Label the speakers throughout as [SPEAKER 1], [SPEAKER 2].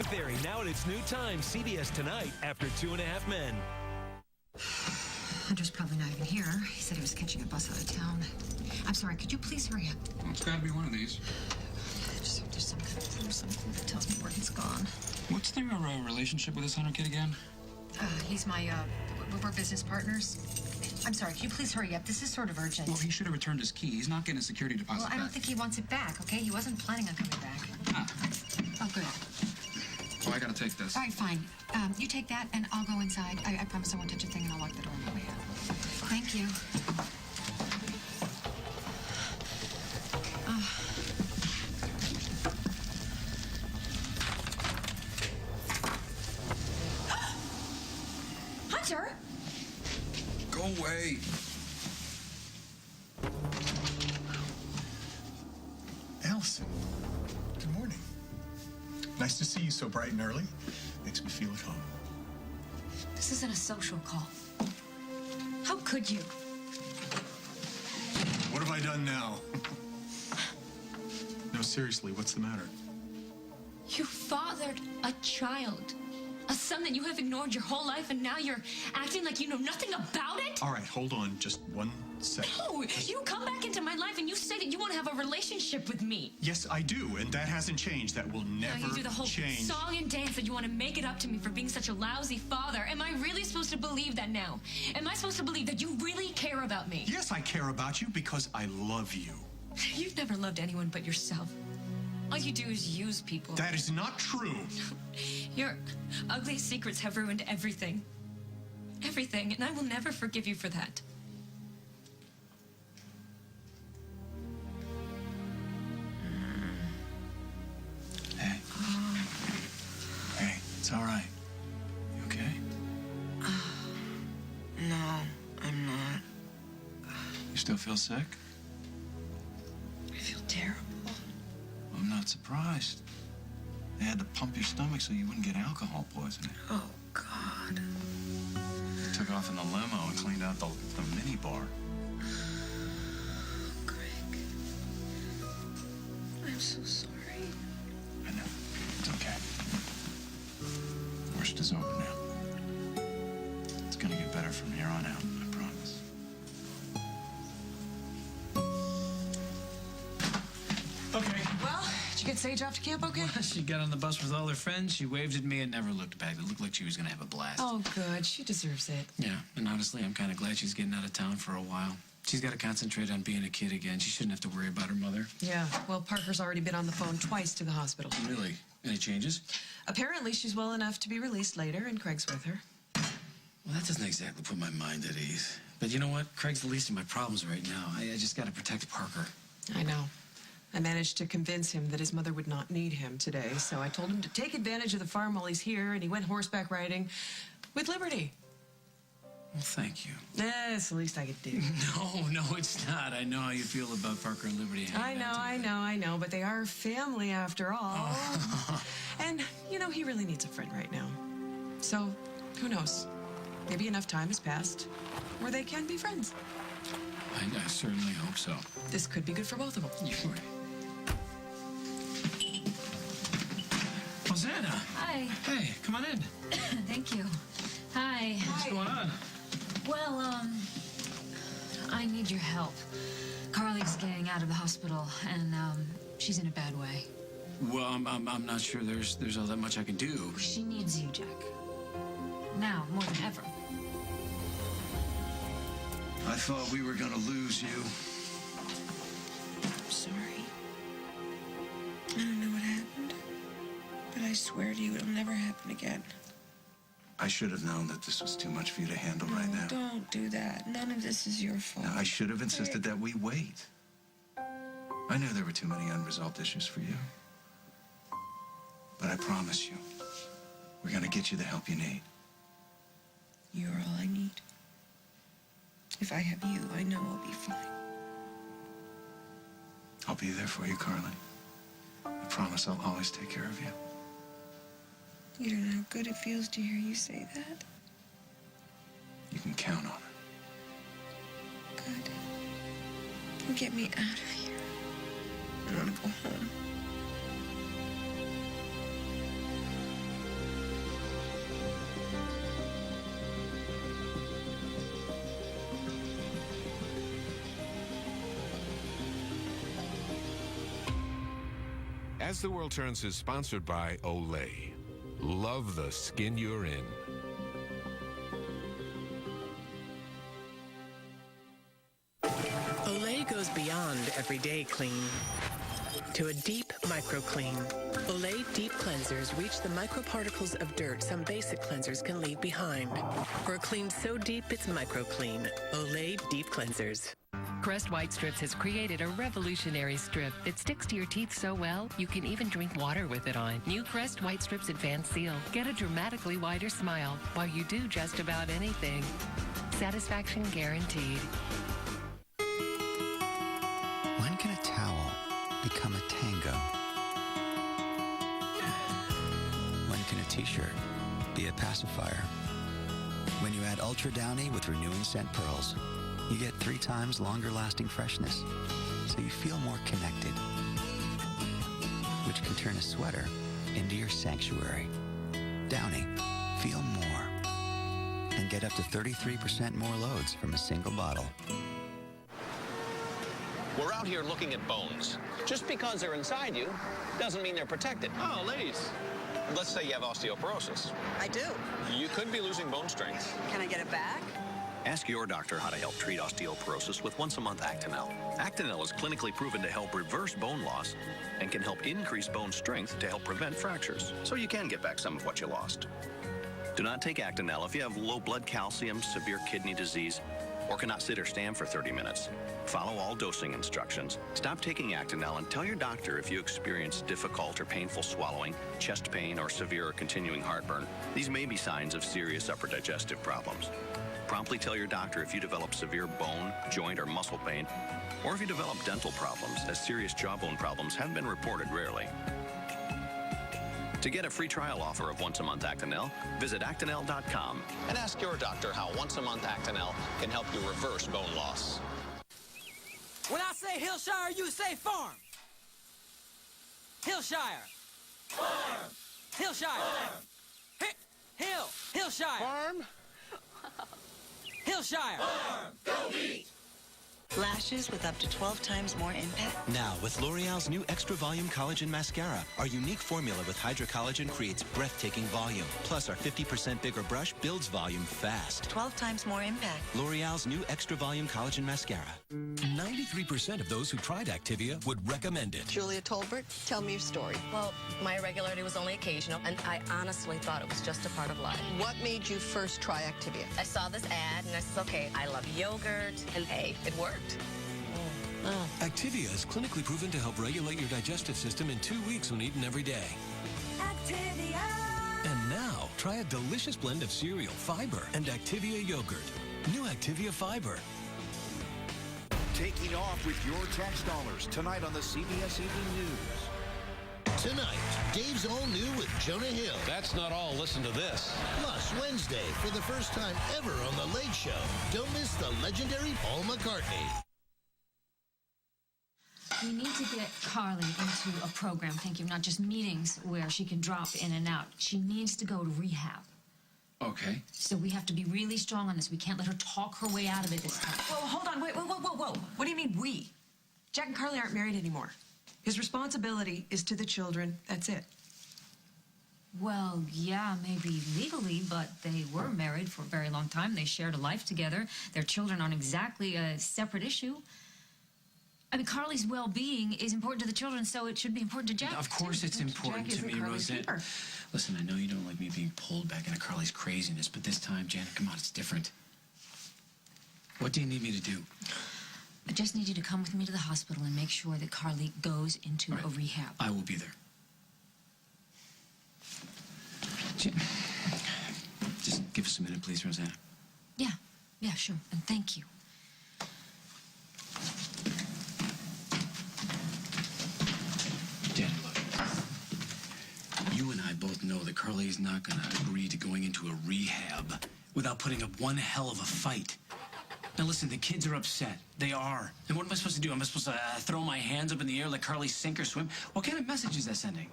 [SPEAKER 1] Theory now at its new time, CBS Tonight after 2.5 Men.
[SPEAKER 2] Hunter's probably not even here. He said he was catching a bus out of town. I'm sorry, could you please hurry up?
[SPEAKER 3] Well, it's gotta be one of these.
[SPEAKER 2] Just hope there's some kind of clue, something that tells me where he's gone.
[SPEAKER 3] What's their relationship with this Hunter kid again?
[SPEAKER 2] He's my, we're business partners. I'm sorry, can you please hurry up? This is sort of urgent.
[SPEAKER 3] Well, he should have returned his key. He's not getting a security deposit
[SPEAKER 2] Well, I don't think he wants it back, okay? He wasn't planning on coming back.
[SPEAKER 3] Ah.
[SPEAKER 2] Oh, good.
[SPEAKER 3] Oh, I gotta take this.
[SPEAKER 2] All right, fine. You take that, and I'll go inside. I promise I won't touch a thing, and I'll lock the door on my way out. Thank you. Hunter!
[SPEAKER 3] Go away.
[SPEAKER 4] Allison, good morning. Nice to see you so bright and early. Makes me feel at home.
[SPEAKER 2] This isn't a social call. How could you?
[SPEAKER 4] What have I done now? No, seriously, what's the matter?
[SPEAKER 5] You fathered a child. A son that you have ignored your whole life, and now you're acting like you know nothing about it?
[SPEAKER 4] All right, hold on just 1 second.
[SPEAKER 5] No, you come back into my life and you say that you want to have a relationship with me.
[SPEAKER 4] Yes, I do, and that hasn't changed. That will never
[SPEAKER 5] Now you do the whole
[SPEAKER 4] change.
[SPEAKER 5] song and dance that you want to make it up to me for being such a lousy father. Am I really supposed to believe that now? Am I supposed to believe that you really care about me?
[SPEAKER 4] Yes, I care about you because I love you.
[SPEAKER 5] You've never loved anyone but yourself. All you do is use people.
[SPEAKER 4] That is not true.
[SPEAKER 5] Your ugly secrets have ruined everything. Everything, and I will never forgive you for that.
[SPEAKER 6] Hey. Hey, it's all right. You okay?
[SPEAKER 7] No, I'm not.
[SPEAKER 6] You still feel sick?
[SPEAKER 7] I feel terrible.
[SPEAKER 6] I'm not surprised. They had to pump your stomach so you wouldn't get alcohol poisoning.
[SPEAKER 7] Oh, God.
[SPEAKER 6] They took off in the limo and cleaned out the mini bar.
[SPEAKER 7] Greg. I'm so sorry.
[SPEAKER 6] I know. It's okay. Worst is over now. It's gonna get better from here on out, I promise.
[SPEAKER 4] Okay.
[SPEAKER 7] Well, did you get Sage off to camp okay?
[SPEAKER 8] She got on the bus with all her friends. She waved at me and never looked back. It looked like she was going to have a blast.
[SPEAKER 7] Oh, good. She deserves it.
[SPEAKER 8] Yeah, and honestly, I'm kind of glad she's getting out of town for a while. She's got to concentrate on being a kid again. She shouldn't have to worry about her mother.
[SPEAKER 7] Yeah, well, Parker's already been on the phone twice to the hospital.
[SPEAKER 8] Really? Any changes?
[SPEAKER 7] Apparently, she's well enough to be released later, and Craig's with her.
[SPEAKER 8] Well, that doesn't exactly put my mind at ease. But you know what? Craig's the least of my problems right now. I just got to protect Parker.
[SPEAKER 7] I know. I managed to convince him that his mother would not need him today, so I told him to take advantage of the farm while he's here, and he went horseback riding with Liberty.
[SPEAKER 8] Well, thank you.
[SPEAKER 7] That's the least I could do.
[SPEAKER 8] No, it's not. I know how you feel about Parker and Liberty.
[SPEAKER 7] I know, but they are family after all. Oh. And, you know, he really needs a friend right now. So, who knows? Maybe enough time has passed where they can be friends.
[SPEAKER 8] I certainly hope so.
[SPEAKER 7] This could be good for both of them.
[SPEAKER 8] You're right. Hosanna!
[SPEAKER 5] Hi.
[SPEAKER 8] Hey, come on in.
[SPEAKER 5] Thank you. Hi.
[SPEAKER 8] What's going on?
[SPEAKER 5] Well, I need your help. Carly's getting out of the hospital, and, she's in a bad way.
[SPEAKER 8] Well, I'm not sure there's all that much I can do.
[SPEAKER 5] She needs you, Jack. Now, more than ever.
[SPEAKER 6] I thought we were gonna lose you.
[SPEAKER 7] I'm sorry. I don't know what happened, but I swear to you it'll never happen again.
[SPEAKER 6] I should have known that this was too much for you to handle right now.
[SPEAKER 7] Don't do that. None of this is your fault.
[SPEAKER 6] I should have insisted that we wait. I knew there were too many unresolved issues for you. But I promise you, we're gonna get you the help you need.
[SPEAKER 7] You're all I need. If I have you, I know I'll be fine.
[SPEAKER 6] I'll be there for you, Carly. I promise I'll always take care of you.
[SPEAKER 7] You don't know how good it feels to hear you say that.
[SPEAKER 6] You can count on it.
[SPEAKER 7] Good. Well, get me out of here. I want to go home.
[SPEAKER 9] As the World Turns is sponsored by OLAY. Love the skin you're in.
[SPEAKER 10] OLAY goes beyond everyday clean to a deep micro-clean. OLAY Deep Cleansers reach the microparticles of dirt some basic cleansers can leave behind. For a clean so deep it's micro-clean. OLAY Deep Cleansers.
[SPEAKER 11] Crest White Strips has created a revolutionary strip that sticks to your teeth so well, you can even drink water with it on. New Crest White Strips Advanced Seal. Get a dramatically wider smile while you do just about anything. Satisfaction guaranteed.
[SPEAKER 12] When can a towel become a tango? When can a t-shirt be a pacifier? When you add Ultra Downy with renewing scent pearls, you get 3 times longer lasting freshness, so you feel more connected, which can turn a sweater into your sanctuary. Downy, feel more, and get up to 33% more loads from a single bottle.
[SPEAKER 13] We're out here looking at bones. Just because they're inside you doesn't mean they're protected. Oh, ladies. Let's say you have osteoporosis.
[SPEAKER 14] I do.
[SPEAKER 13] You could be losing bone strength.
[SPEAKER 14] Can I get it back?
[SPEAKER 13] Ask your doctor how to help treat osteoporosis with once-a-month Actonel. Actonel is clinically proven to help reverse bone loss and can help increase bone strength to help prevent fractures, so you can get back some of what you lost. Do not take Actonel if you have low blood calcium, severe kidney disease, or cannot sit or stand for 30 minutes. Follow all dosing instructions. Stop taking Actonel and tell your doctor if you experience difficult or painful swallowing, chest pain, or severe or continuing heartburn. These may be signs of serious upper digestive problems. Promptly tell your doctor if you develop severe bone, joint, or muscle pain, or if you develop dental problems, as serious jawbone problems have been reported rarely. To get a free trial offer of once-a-month Actonel, visit Actonel.com and ask your doctor how once-a-month Actonel can help you reverse bone loss.
[SPEAKER 15] When I say Hillshire, you say farm. Hillshire. Farm. Hillshire. Farm. Hillshire.
[SPEAKER 16] Farm.
[SPEAKER 15] Hillshire.
[SPEAKER 16] Farm. Go meat.
[SPEAKER 14] Lashes with up to 12 times more impact.
[SPEAKER 17] Now, with L'Oreal's new Extra Volume Collagen Mascara, our unique formula with Hydrocollagen creates breathtaking volume. Plus, our 50% bigger brush builds volume fast.
[SPEAKER 14] 12 times more impact.
[SPEAKER 17] L'Oreal's new Extra Volume Collagen Mascara.
[SPEAKER 1] 93% of those who tried Activia would recommend it.
[SPEAKER 14] Julia Tolbert, tell me your story.
[SPEAKER 18] Well, my irregularity was only occasional, and I honestly thought it was just a part of life.
[SPEAKER 14] What made you first try Activia?
[SPEAKER 18] I saw this ad, and I said, okay, I love yogurt, and hey, it worked.
[SPEAKER 1] Activia is clinically proven to help regulate your digestive system in 2 weeks when eaten every day.
[SPEAKER 19] Activia!
[SPEAKER 1] And now, try a delicious blend of cereal, fiber, and Activia yogurt. New Activia Fiber.
[SPEAKER 20] Taking off with your tax dollars tonight on the CBS Evening News.
[SPEAKER 21] Tonight, Dave's All New with Jonah Hill.
[SPEAKER 22] That's not all. Listen to this.
[SPEAKER 21] Plus, Wednesday, for the first time ever on The Late Show, don't miss the legendary Paul McCartney.
[SPEAKER 5] We need to get Carly into a program, thank you, not just meetings where she can drop in and out. She needs to go to rehab.
[SPEAKER 3] Okay.
[SPEAKER 5] So we have to be really strong on this. We can't let her talk her way out of it this time.
[SPEAKER 7] Whoa, hold on, wait, whoa. What do you mean we? Jack and Carly aren't married anymore. His responsibility is to the children, that's it.
[SPEAKER 5] Well, yeah, maybe legally, but they were married for a very long time. They shared a life together. Their children aren't exactly a separate issue. I mean, Carly's well-being is important to the children, so it should be important to Jack.
[SPEAKER 8] Of course it's important to me, Rosette. Listen, I know you don't like me being pulled back into Carly's craziness, but this time, Janet, come on, it's different. What do you need me to do?
[SPEAKER 5] I just need you to come with me to the hospital and make sure that Carly goes into a rehab.
[SPEAKER 8] I will be there. Just give us a minute, please, Rosanna.
[SPEAKER 5] Yeah, sure, and thank you.
[SPEAKER 8] Janet, look. You and I both know that Carly is not going to agree to going into a rehab without putting up one hell of a fight. Now, listen, the kids are upset. They are. And what am I supposed to do? Am I supposed to throw my hands up in the air, let Carly sink or swim? What kind of message is that sending?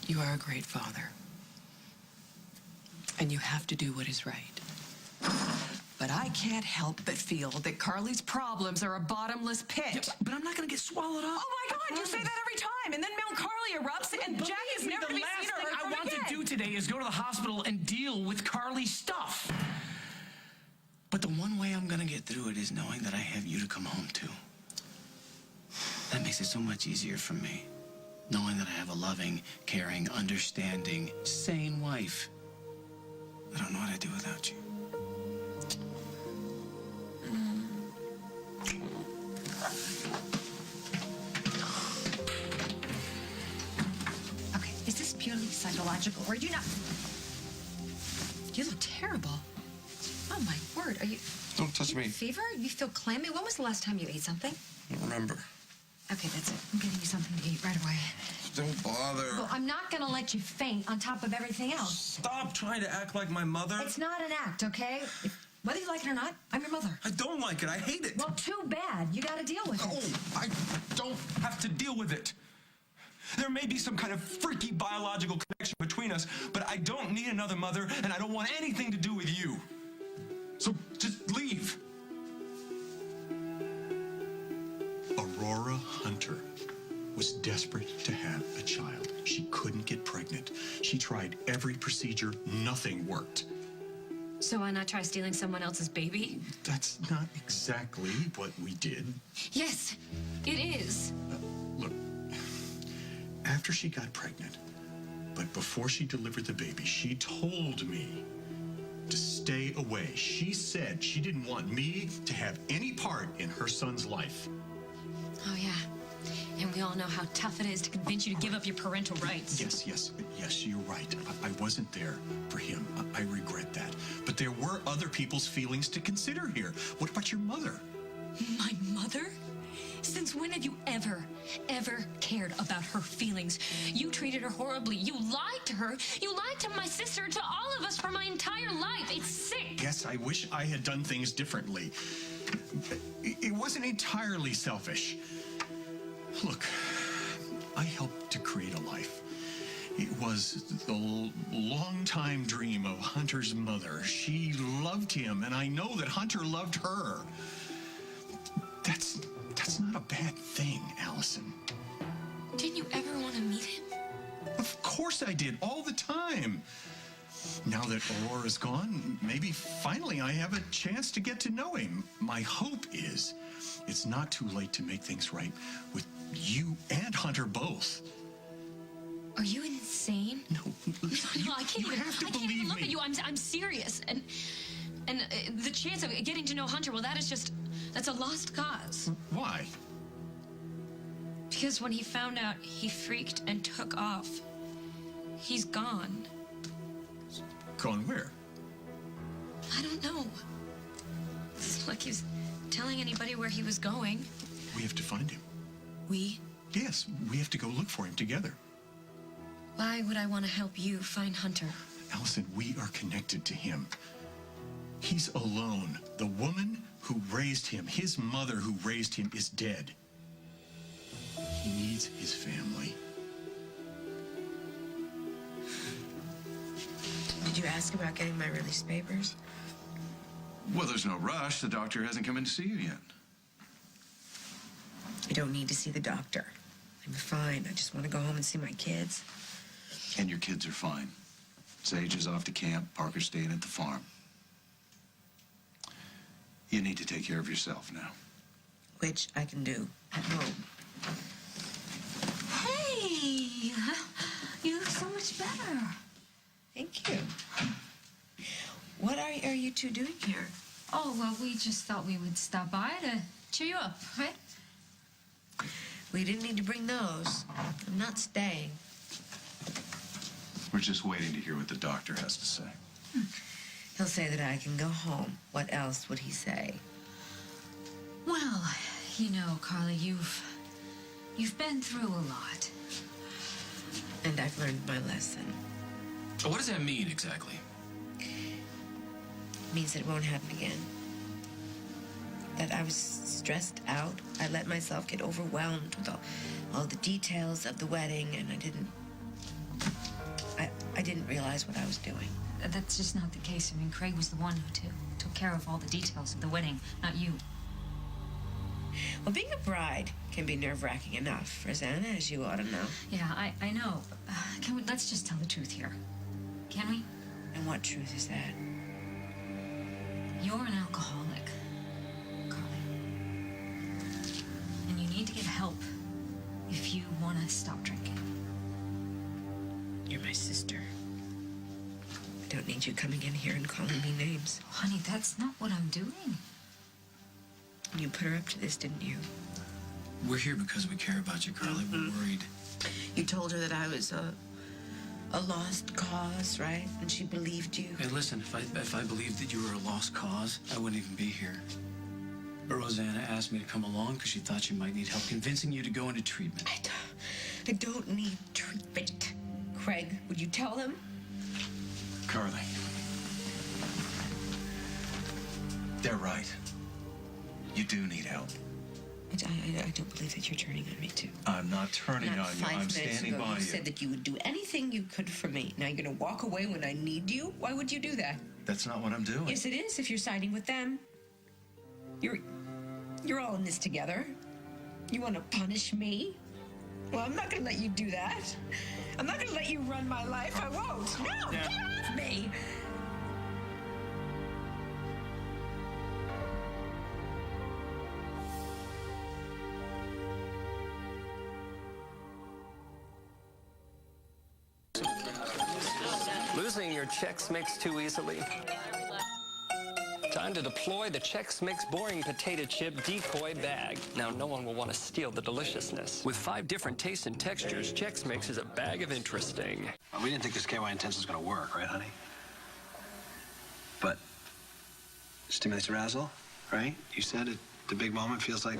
[SPEAKER 7] You are a great father. And you have to do what is right. But I can't help but feel that Carly's problems are a bottomless pit.
[SPEAKER 8] Yeah, but I'm not going to get swallowed up.
[SPEAKER 7] Oh my God, you say that every time, and then Mount Carly erupts, and Jack is never to be seen or heard from again.
[SPEAKER 8] The last thing I want to do today is go to the hospital and deal with Carly's stuff. But the one way I'm going to get through it is knowing that I have you to come home to. That makes it so much easier for me. Knowing that I have a loving, caring, understanding, sane wife. I don't know what I'd do without you.
[SPEAKER 2] Okay, is this purely psychological, or do you not? You look terrible. Oh my word, are you?
[SPEAKER 3] Don't touch me.
[SPEAKER 2] Fever? You feel clammy? When was the last time you ate something?
[SPEAKER 3] I don't remember.
[SPEAKER 2] Okay, that's it. I'm getting you something to eat right away.
[SPEAKER 3] Don't bother.
[SPEAKER 2] Well, I'm not gonna let you faint on top of everything else.
[SPEAKER 17] Stop trying to act like my mother.
[SPEAKER 2] It's not an act, okay? Whether you like it or not, I'm your mother.
[SPEAKER 17] I don't like it. I hate it.
[SPEAKER 2] Well, too bad. You gotta deal with it.
[SPEAKER 17] Oh, I don't have to deal with it. There may be some kind of freaky biological connection between us, but I don't need another mother, and I don't want anything to do with you. So just leave.
[SPEAKER 4] Aurora Hunter was desperate to have a child. She couldn't get pregnant. She tried every procedure. Nothing worked.
[SPEAKER 5] So why not try stealing someone else's baby?
[SPEAKER 4] That's not exactly what we did.
[SPEAKER 5] Yes, it is.
[SPEAKER 4] Look, after she got pregnant, but before she delivered the baby, she told me to stay away. She said she didn't want me to have any part in her son's life.
[SPEAKER 5] Oh, yeah. And we all know how tough it is to convince you to give up your parental rights.
[SPEAKER 4] Yes, you're right. I wasn't there for him. I regret that. But there were other people's feelings to consider here. What about your mother?
[SPEAKER 5] My mother? Since when have you ever cared about her feelings? You treated her horribly. You lied to her. You lied to my sister, to all of us for my entire life. It's sick.
[SPEAKER 4] Yes, I wish I had done things differently. It wasn't entirely selfish. Look, I helped to create a life. It was the long-time dream of Hunter's mother. She loved him, and I know that Hunter loved her. That's not a bad thing, Allison.
[SPEAKER 5] Didn't you ever want to meet him?
[SPEAKER 4] Of course I did, all the time. Now that Aurora's gone, maybe finally I have a chance to get to know him. My hope is it's not too late to make things right with you and Hunter both.
[SPEAKER 5] Are you insane?
[SPEAKER 4] No,
[SPEAKER 5] I can't even look at you. I'm serious. And the chance of getting to know Hunter, well, that's a lost cause.
[SPEAKER 4] Why?
[SPEAKER 5] Because when he found out, he freaked and took off. He's gone.
[SPEAKER 4] Gone where?
[SPEAKER 5] I don't know. It's like he was telling anybody where he was going.
[SPEAKER 4] We have to find him.
[SPEAKER 5] We?
[SPEAKER 4] Yes, we have to go look for him together.
[SPEAKER 5] Why would I want to help you find Hunter?
[SPEAKER 4] Allison, we are connected to him. He's alone. The woman who raised him, his mother who raised him, is dead. He needs his family.
[SPEAKER 7] Did you ask about getting my release papers?
[SPEAKER 3] Well, there's no rush. The doctor hasn't come in to see you yet.
[SPEAKER 7] I don't need to see the doctor. I'm fine. I just want to go home and see my kids.
[SPEAKER 3] And your kids are fine. Sage is off to camp. Parker's staying at the farm. You need to take care of yourself now.
[SPEAKER 7] Which I can do at home.
[SPEAKER 5] Hey! You look so much better.
[SPEAKER 7] Thank you. What are you two doing here?
[SPEAKER 5] Oh, well, we just thought we would stop by to cheer you up, right?
[SPEAKER 7] We didn't need to bring those. I'm not staying.
[SPEAKER 3] We're just waiting to hear what the doctor has to say.
[SPEAKER 7] He'll say that I can go home. What else would he say?
[SPEAKER 5] Well, you know, Carly, you've been through a lot.
[SPEAKER 7] And I've learned my lesson.
[SPEAKER 8] What does that mean, exactly?
[SPEAKER 7] It means that it won't happen again. That I was stressed out. I let myself get overwhelmed with all the details of the wedding, and I didn't realize what I was doing.
[SPEAKER 5] That's just not the case. I mean, Craig was the one who took took care of all the details of the wedding, not you.
[SPEAKER 6] Well, being a bride can be nerve-wracking enough, Rosanna, as you ought to know.
[SPEAKER 5] Yeah, I know. Let's just tell the truth here. Can we?
[SPEAKER 6] And what truth is that?
[SPEAKER 5] You're an alcoholic, Carly. And you need to get help if you want to stop drinking.
[SPEAKER 6] You're my sister. I don't need you coming in here and calling me names.
[SPEAKER 5] Honey, that's not what I'm doing.
[SPEAKER 6] You put her up to this, didn't you?
[SPEAKER 8] We're here because we care about you, Carly. We're worried.
[SPEAKER 6] You told her that I was a lost cause, right? And she believed you.
[SPEAKER 8] Hey, listen, if I believed that you were a lost cause, I wouldn't even be here. But Rosanna asked me to come along because she thought she might need help convincing you to go into treatment.
[SPEAKER 6] I don't need treatment. Craig, would you tell them?
[SPEAKER 4] Carly. They're right. You do need help.
[SPEAKER 6] I don't believe that you're turning on me, too.
[SPEAKER 4] I'm not turning on you.
[SPEAKER 6] 5
[SPEAKER 4] I'm
[SPEAKER 6] minutes
[SPEAKER 4] standing
[SPEAKER 6] ago,
[SPEAKER 4] by
[SPEAKER 6] you
[SPEAKER 4] you.
[SPEAKER 6] said that you would do anything you could for me. Now you're going to walk away when I need you? Why would you do that?
[SPEAKER 4] That's not what I'm doing.
[SPEAKER 6] Yes, it is, if you're siding with them. You're all in this together. You want to punish me? Well, I'm not going to let you do that. I'm not going to let you run my life. I won't. No, get off me.
[SPEAKER 16] Losing your Chex Mix too easily? Time to deploy the Chex Mix boring potato chip decoy bag. Now no one will want to steal the deliciousness. With 5 different tastes and textures, Chex Mix is a bag of interesting.
[SPEAKER 13] Well, we didn't think this KY Intense was going to work, right, honey? But stimulates arousal, right? You said it. The big moment feels like...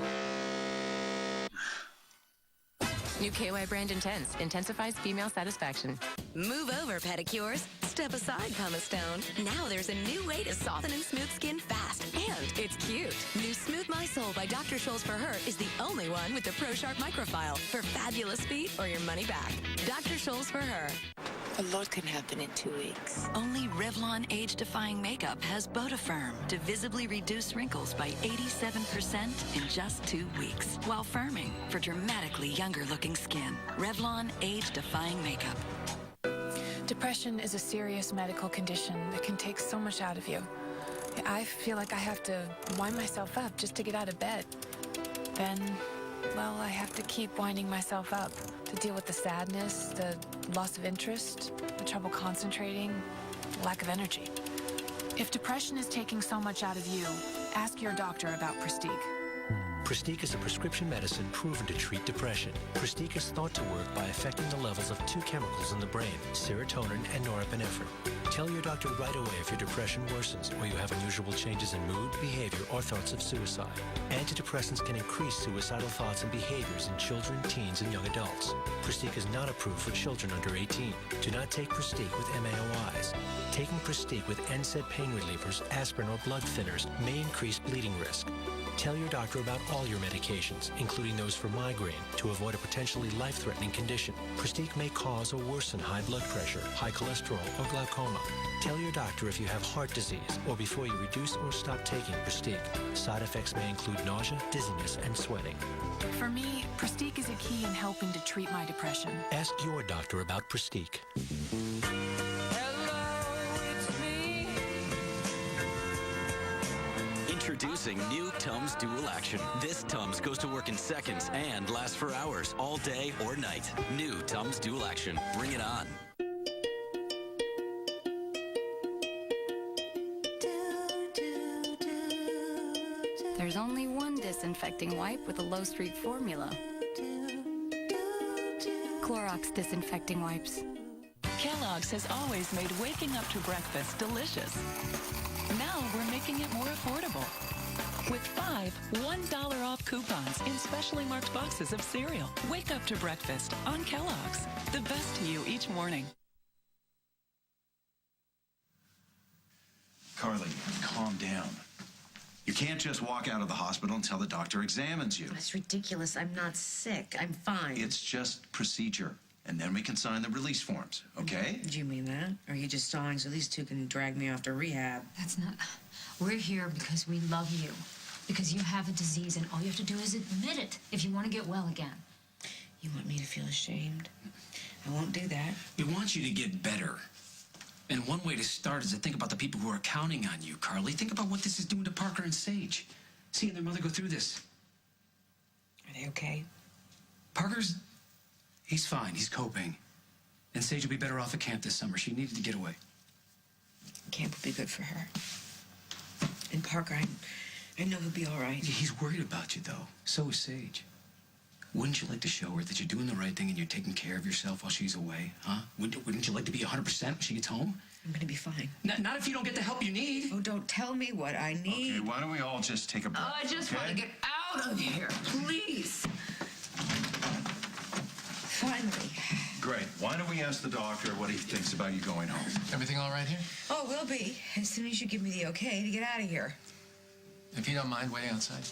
[SPEAKER 23] New KY brand Intense intensifies female satisfaction.
[SPEAKER 24] Move over, pedicures. Step aside, pumice stone. Now there's a new way to soften and smooth skin fast, and it's cute. New Smooth My Soul by Dr. Scholl's for Her is the only one with the Pro Sharp microfile for fabulous speed or your money back. Dr. Scholl's for Her.
[SPEAKER 25] A lot can happen in 2 weeks.
[SPEAKER 24] Only Revlon age-defying makeup has Bodafirm to visibly reduce wrinkles by 87% in just 2 weeks, while firming for dramatically younger-looking skin. Revlon age-defying makeup.
[SPEAKER 26] Depression is a serious medical condition that can take so much out of you. I feel like I have to wind myself up just to get out of bed. Then, well, I have to keep winding myself up to deal with the sadness, the loss of interest, the trouble concentrating, the lack of energy. If depression is taking so much out of you, ask your doctor about Prestige.
[SPEAKER 27] Prestige is a prescription medicine proven to treat depression. Prestige is thought to work by affecting the levels of 2 chemicals in the brain, serotonin and norepinephrine. Tell your doctor right away if your depression worsens or you have unusual changes in mood, behavior, or thoughts of suicide. Antidepressants can increase suicidal thoughts and behaviors in children, teens, and young adults. Prestige is not approved for children under 18. Do not take Prestige with MAOIs. Taking Prestige with NSAID pain relievers, aspirin, or blood thinners may increase bleeding risk. Tell your doctor about all your medications, including those for migraine, to avoid a potentially life-threatening condition. Prestige may cause or worsen high blood pressure, high cholesterol, or glaucoma. Tell your doctor if you have heart disease or before you reduce or stop taking Prestige. Side effects may include nausea, dizziness, and sweating.
[SPEAKER 26] For me, Prestige is a key in helping to treat my depression.
[SPEAKER 27] Ask your doctor about Prestige.
[SPEAKER 28] Introducing new Tums Dual Action. This Tums goes to work in seconds and lasts for hours, all day or night. New Tums Dual Action. Bring it on.
[SPEAKER 24] There's only one disinfecting wipe with a low-streak formula. Clorox Disinfecting Wipes.
[SPEAKER 29] Kellogg's has always made waking up to breakfast delicious. Now we're making it more affordable. With 5 $1 off coupons in specially marked boxes of cereal. Wake up to breakfast on Kellogg's. The best to you each morning.
[SPEAKER 3] Carly, calm down. You can't just walk out of the hospital until the doctor examines you.
[SPEAKER 6] That's ridiculous. I'm not sick. I'm fine.
[SPEAKER 3] It's just procedure. And then we can sign the release forms, okay?
[SPEAKER 6] Do you mean that? Or are you just stalling so these two can drag me off to rehab?
[SPEAKER 5] That's not... We're here because we love you. Because you have a disease and all you have to do is admit it if you want to get well again.
[SPEAKER 6] You want me to feel ashamed? I won't do that.
[SPEAKER 8] We want you to get better. And one way to start is to think about the people who are counting on you, Carly. Think about what this is doing to Parker and Sage. Seeing their mother go through this.
[SPEAKER 6] Are they okay?
[SPEAKER 8] He's fine. He's coping. And Sage will be better off at camp this summer. She needed to get away.
[SPEAKER 6] Camp will be good for her. And Parker, I know he'll be all right.
[SPEAKER 8] He's worried about you, though. So is Sage. Wouldn't you like to show her that you're doing the right thing and you're taking care of yourself while she's away, huh? Wouldn't you like to be 100% when she gets home?
[SPEAKER 6] I'm gonna be fine.
[SPEAKER 8] Not if you don't get the help you need.
[SPEAKER 6] Oh, don't tell me what I need.
[SPEAKER 3] Okay, why don't we all just take a break?
[SPEAKER 6] I just want to get out of here, please. Finally.
[SPEAKER 3] Great. Why don't we ask the doctor what he thinks about you going home?
[SPEAKER 22] Everything all right here?
[SPEAKER 6] Oh, we'll be. As soon as you give me the okay to get out of here.
[SPEAKER 22] If you don't mind, wait outside.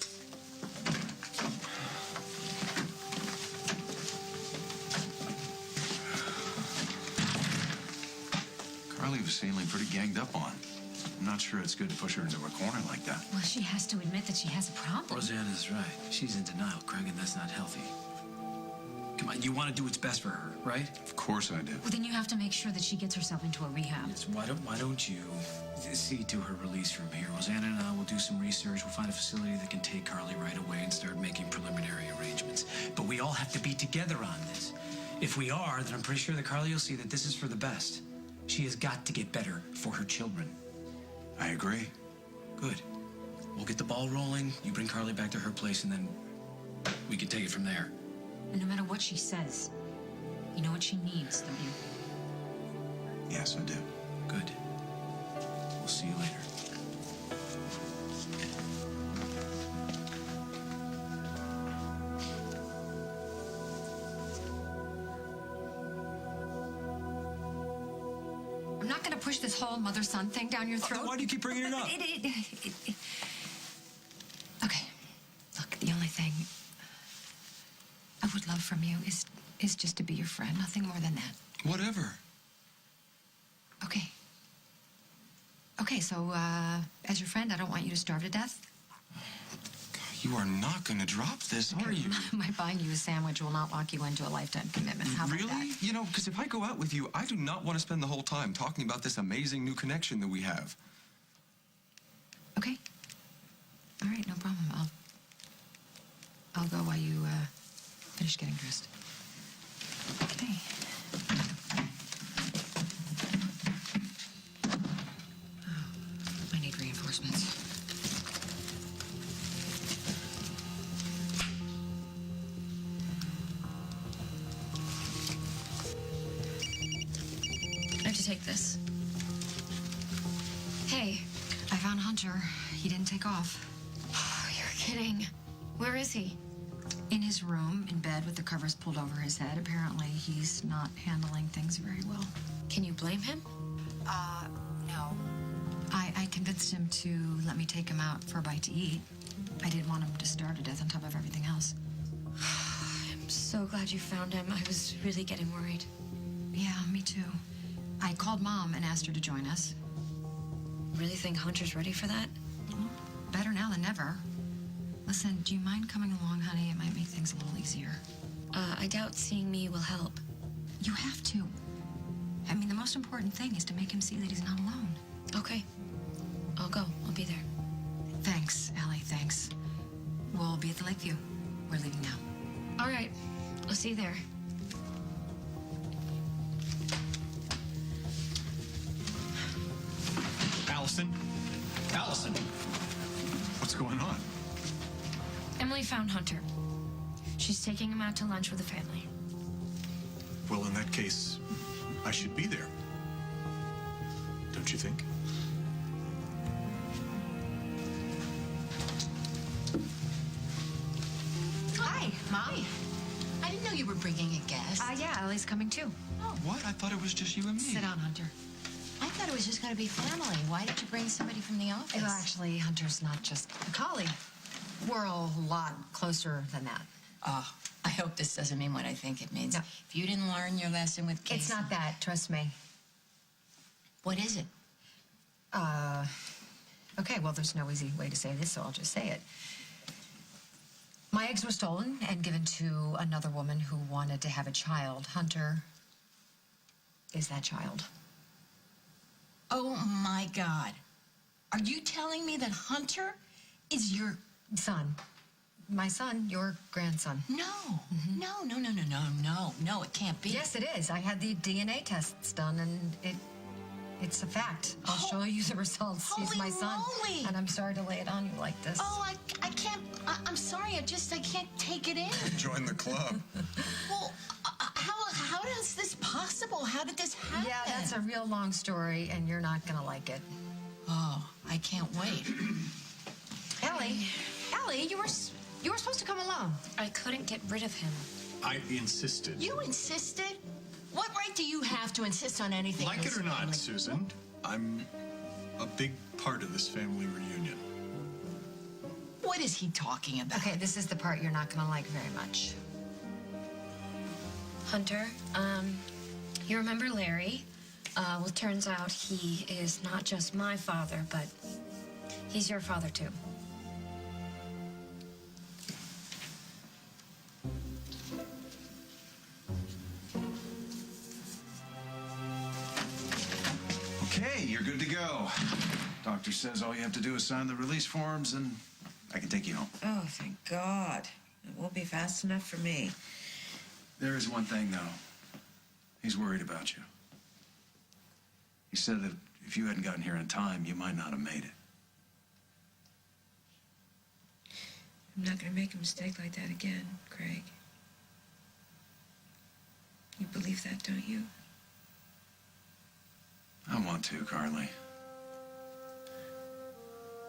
[SPEAKER 3] Carly was feeling pretty ganged up on. I'm not sure it's good to push her into a corner like that.
[SPEAKER 5] Well, she has to admit that she has a problem.
[SPEAKER 8] Rosanna's right. She's in denial, Craig, and that's not healthy. Come on, you want to do what's best for her, right?
[SPEAKER 3] Of course I do.
[SPEAKER 5] Well, then you have to make sure that she gets herself into a rehab.
[SPEAKER 8] Why don't you see to her release from here? Rosanna and I will do some research. We'll find a facility that can take Carly right away and start making preliminary arrangements. But we all have to be together on this. If we are, then I'm pretty sure that Carly will see that this is for the best. She has got to get better for her children.
[SPEAKER 3] I agree.
[SPEAKER 8] Good. We'll get the ball rolling. You bring Carly back to her place, and then we can take it from there.
[SPEAKER 5] And no matter what she says, you know what she needs, don't you?
[SPEAKER 3] Yes, I do.
[SPEAKER 8] Good. We'll see you later.
[SPEAKER 2] I'm not going to push this whole mother-son thing down your throat.
[SPEAKER 17] Why do you keep bringing it up?
[SPEAKER 2] Okay. Look, the only thing I would love from you is just to be your friend. Nothing more than that.
[SPEAKER 17] Whatever.
[SPEAKER 2] Okay. Okay, so, as your friend, I don't want you to starve to death.
[SPEAKER 17] You are not going to drop this, are you?
[SPEAKER 2] My buying you a sandwich will not lock you into a lifetime commitment. How about
[SPEAKER 17] Really?
[SPEAKER 2] that?
[SPEAKER 17] You know, because if I go out with you, I do not want to spend the whole time talking about this amazing new connection that we have.
[SPEAKER 2] Okay. All right, no problem. I'll go while you finish getting dressed. Okay. Oh, I need reinforcements. I have to take this. Hey, I found Hunter. He didn't take off.
[SPEAKER 6] Oh, you're kidding. Where is he?
[SPEAKER 2] In his room, in bed with the covers pulled over his head. Apparently, he's not handling things very well.
[SPEAKER 6] Can you blame him?
[SPEAKER 2] No. I convinced him to let me take him out for a bite to eat. I didn't want him to starve to death on top of everything else.
[SPEAKER 6] I'm so glad you found him. I was really getting worried.
[SPEAKER 2] Yeah, me too. I called Mom and asked her to join us.
[SPEAKER 6] Really think Hunter's ready for that?
[SPEAKER 2] Well, better now than never. Listen, do you mind coming along, honey? It might make things a little easier.
[SPEAKER 6] I doubt seeing me will help.
[SPEAKER 2] You have to. I mean, the most important thing is to make him see that he's not alone.
[SPEAKER 6] Okay. I'll go. I'll be there.
[SPEAKER 2] Thanks, Allie, thanks. We'll be at the Lakeview. We're leaving now.
[SPEAKER 6] All right. I'll see you there.
[SPEAKER 4] Allison? Allison!
[SPEAKER 3] What's going on?
[SPEAKER 6] Emily found Hunter. She's taking him out to lunch with the family.
[SPEAKER 4] Well, in that case, I should be there. Don't you think?
[SPEAKER 2] Hi, Mom.
[SPEAKER 1] I didn't know you were bringing a guest.
[SPEAKER 2] Yeah, Allie's coming too.
[SPEAKER 17] What? I thought it was just you and me.
[SPEAKER 2] Sit down, Hunter.
[SPEAKER 1] I thought it was just going to be family. Why did you bring somebody from the office?
[SPEAKER 2] Well, actually, Hunter's not just a colleague. We're a lot closer than that.
[SPEAKER 1] Oh, I hope this doesn't mean what I think it means.
[SPEAKER 2] No.
[SPEAKER 1] If you didn't learn your lesson with Casey...
[SPEAKER 2] It's not that, trust me.
[SPEAKER 1] What is it?
[SPEAKER 2] Okay, well, there's no easy way to say this, so I'll just say it. My eggs were stolen and given to another woman who wanted to have a child. Hunter is that child.
[SPEAKER 6] Oh, my God. Are you telling me that Hunter is your
[SPEAKER 2] son? My son, your grandson.
[SPEAKER 6] No. No, it can't be.
[SPEAKER 2] Yes, it is. I had the DNA tests done, and it's a fact. I'll show you the results. He's my son.
[SPEAKER 6] Holy moly.
[SPEAKER 2] And I'm sorry to lay it on you like this.
[SPEAKER 6] Oh, I can't. I'm sorry. I can't take it in.
[SPEAKER 3] Join the club.
[SPEAKER 6] Well, how is this possible? How did this happen?
[SPEAKER 2] Yeah, that's a real long story, and you're not gonna like it.
[SPEAKER 6] Oh, I can't wait.
[SPEAKER 2] Ellie, you were supposed to come alone.
[SPEAKER 5] I couldn't get rid of him.
[SPEAKER 4] I insisted.
[SPEAKER 6] You insisted? What right do you have to insist on anything?
[SPEAKER 4] Like it or not, Susan, I'm a big part of this family reunion.
[SPEAKER 6] What is he talking about?
[SPEAKER 2] Okay, this is the part you're not gonna like very much.
[SPEAKER 5] Hunter, you remember Larry? Well, it turns out he is not just my father, but he's your father, too.
[SPEAKER 3] Okay, you're good to go. Doctor says all you have to do is sign the release forms and I can take you home.
[SPEAKER 6] Oh, thank God. It won't be fast enough for me.
[SPEAKER 3] There is one thing, though. He's worried about you. He said that if you hadn't gotten here in time, you might not have made it.
[SPEAKER 6] I'm not going to make a mistake like that again, Craig. You believe that, don't you?
[SPEAKER 3] I want to, Carly.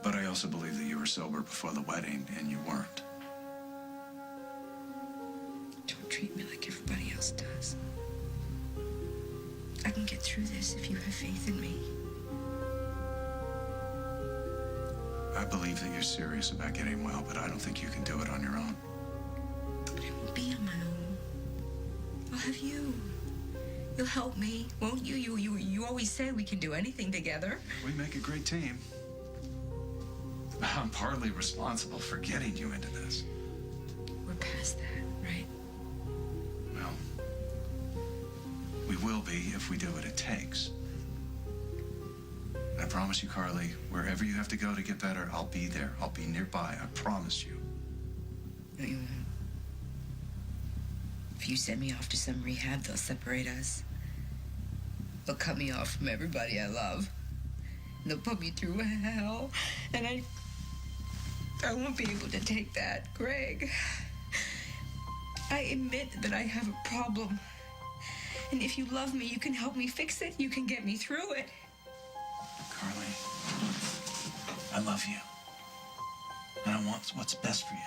[SPEAKER 3] But I also believe that you were sober before the wedding, and you weren't.
[SPEAKER 6] Don't treat me like everybody else does. I can get through this if you have faith in me.
[SPEAKER 3] I believe that you're serious about getting well, but I don't think you can do it on your own.
[SPEAKER 6] But I won't be on my own. I'll have you. You'll help me, won't you? You always say we can do anything together.
[SPEAKER 3] We make a great team. I'm partly responsible for getting you into this.
[SPEAKER 6] We're past that, right?
[SPEAKER 3] Well, we will be if we do what it takes. And I promise you, Carly, wherever you have to go to get better, I'll be there. I'll be nearby. I promise you.
[SPEAKER 6] No, you won't. If you send me off to some rehab, they'll separate us. They'll cut me off from everybody I love. And they'll put me through hell. And I won't be able to take that, Greg. I admit that I have a problem. And if you love me, you can help me fix it. You can get me through it.
[SPEAKER 3] Carly, I love you. And I want what's best for you.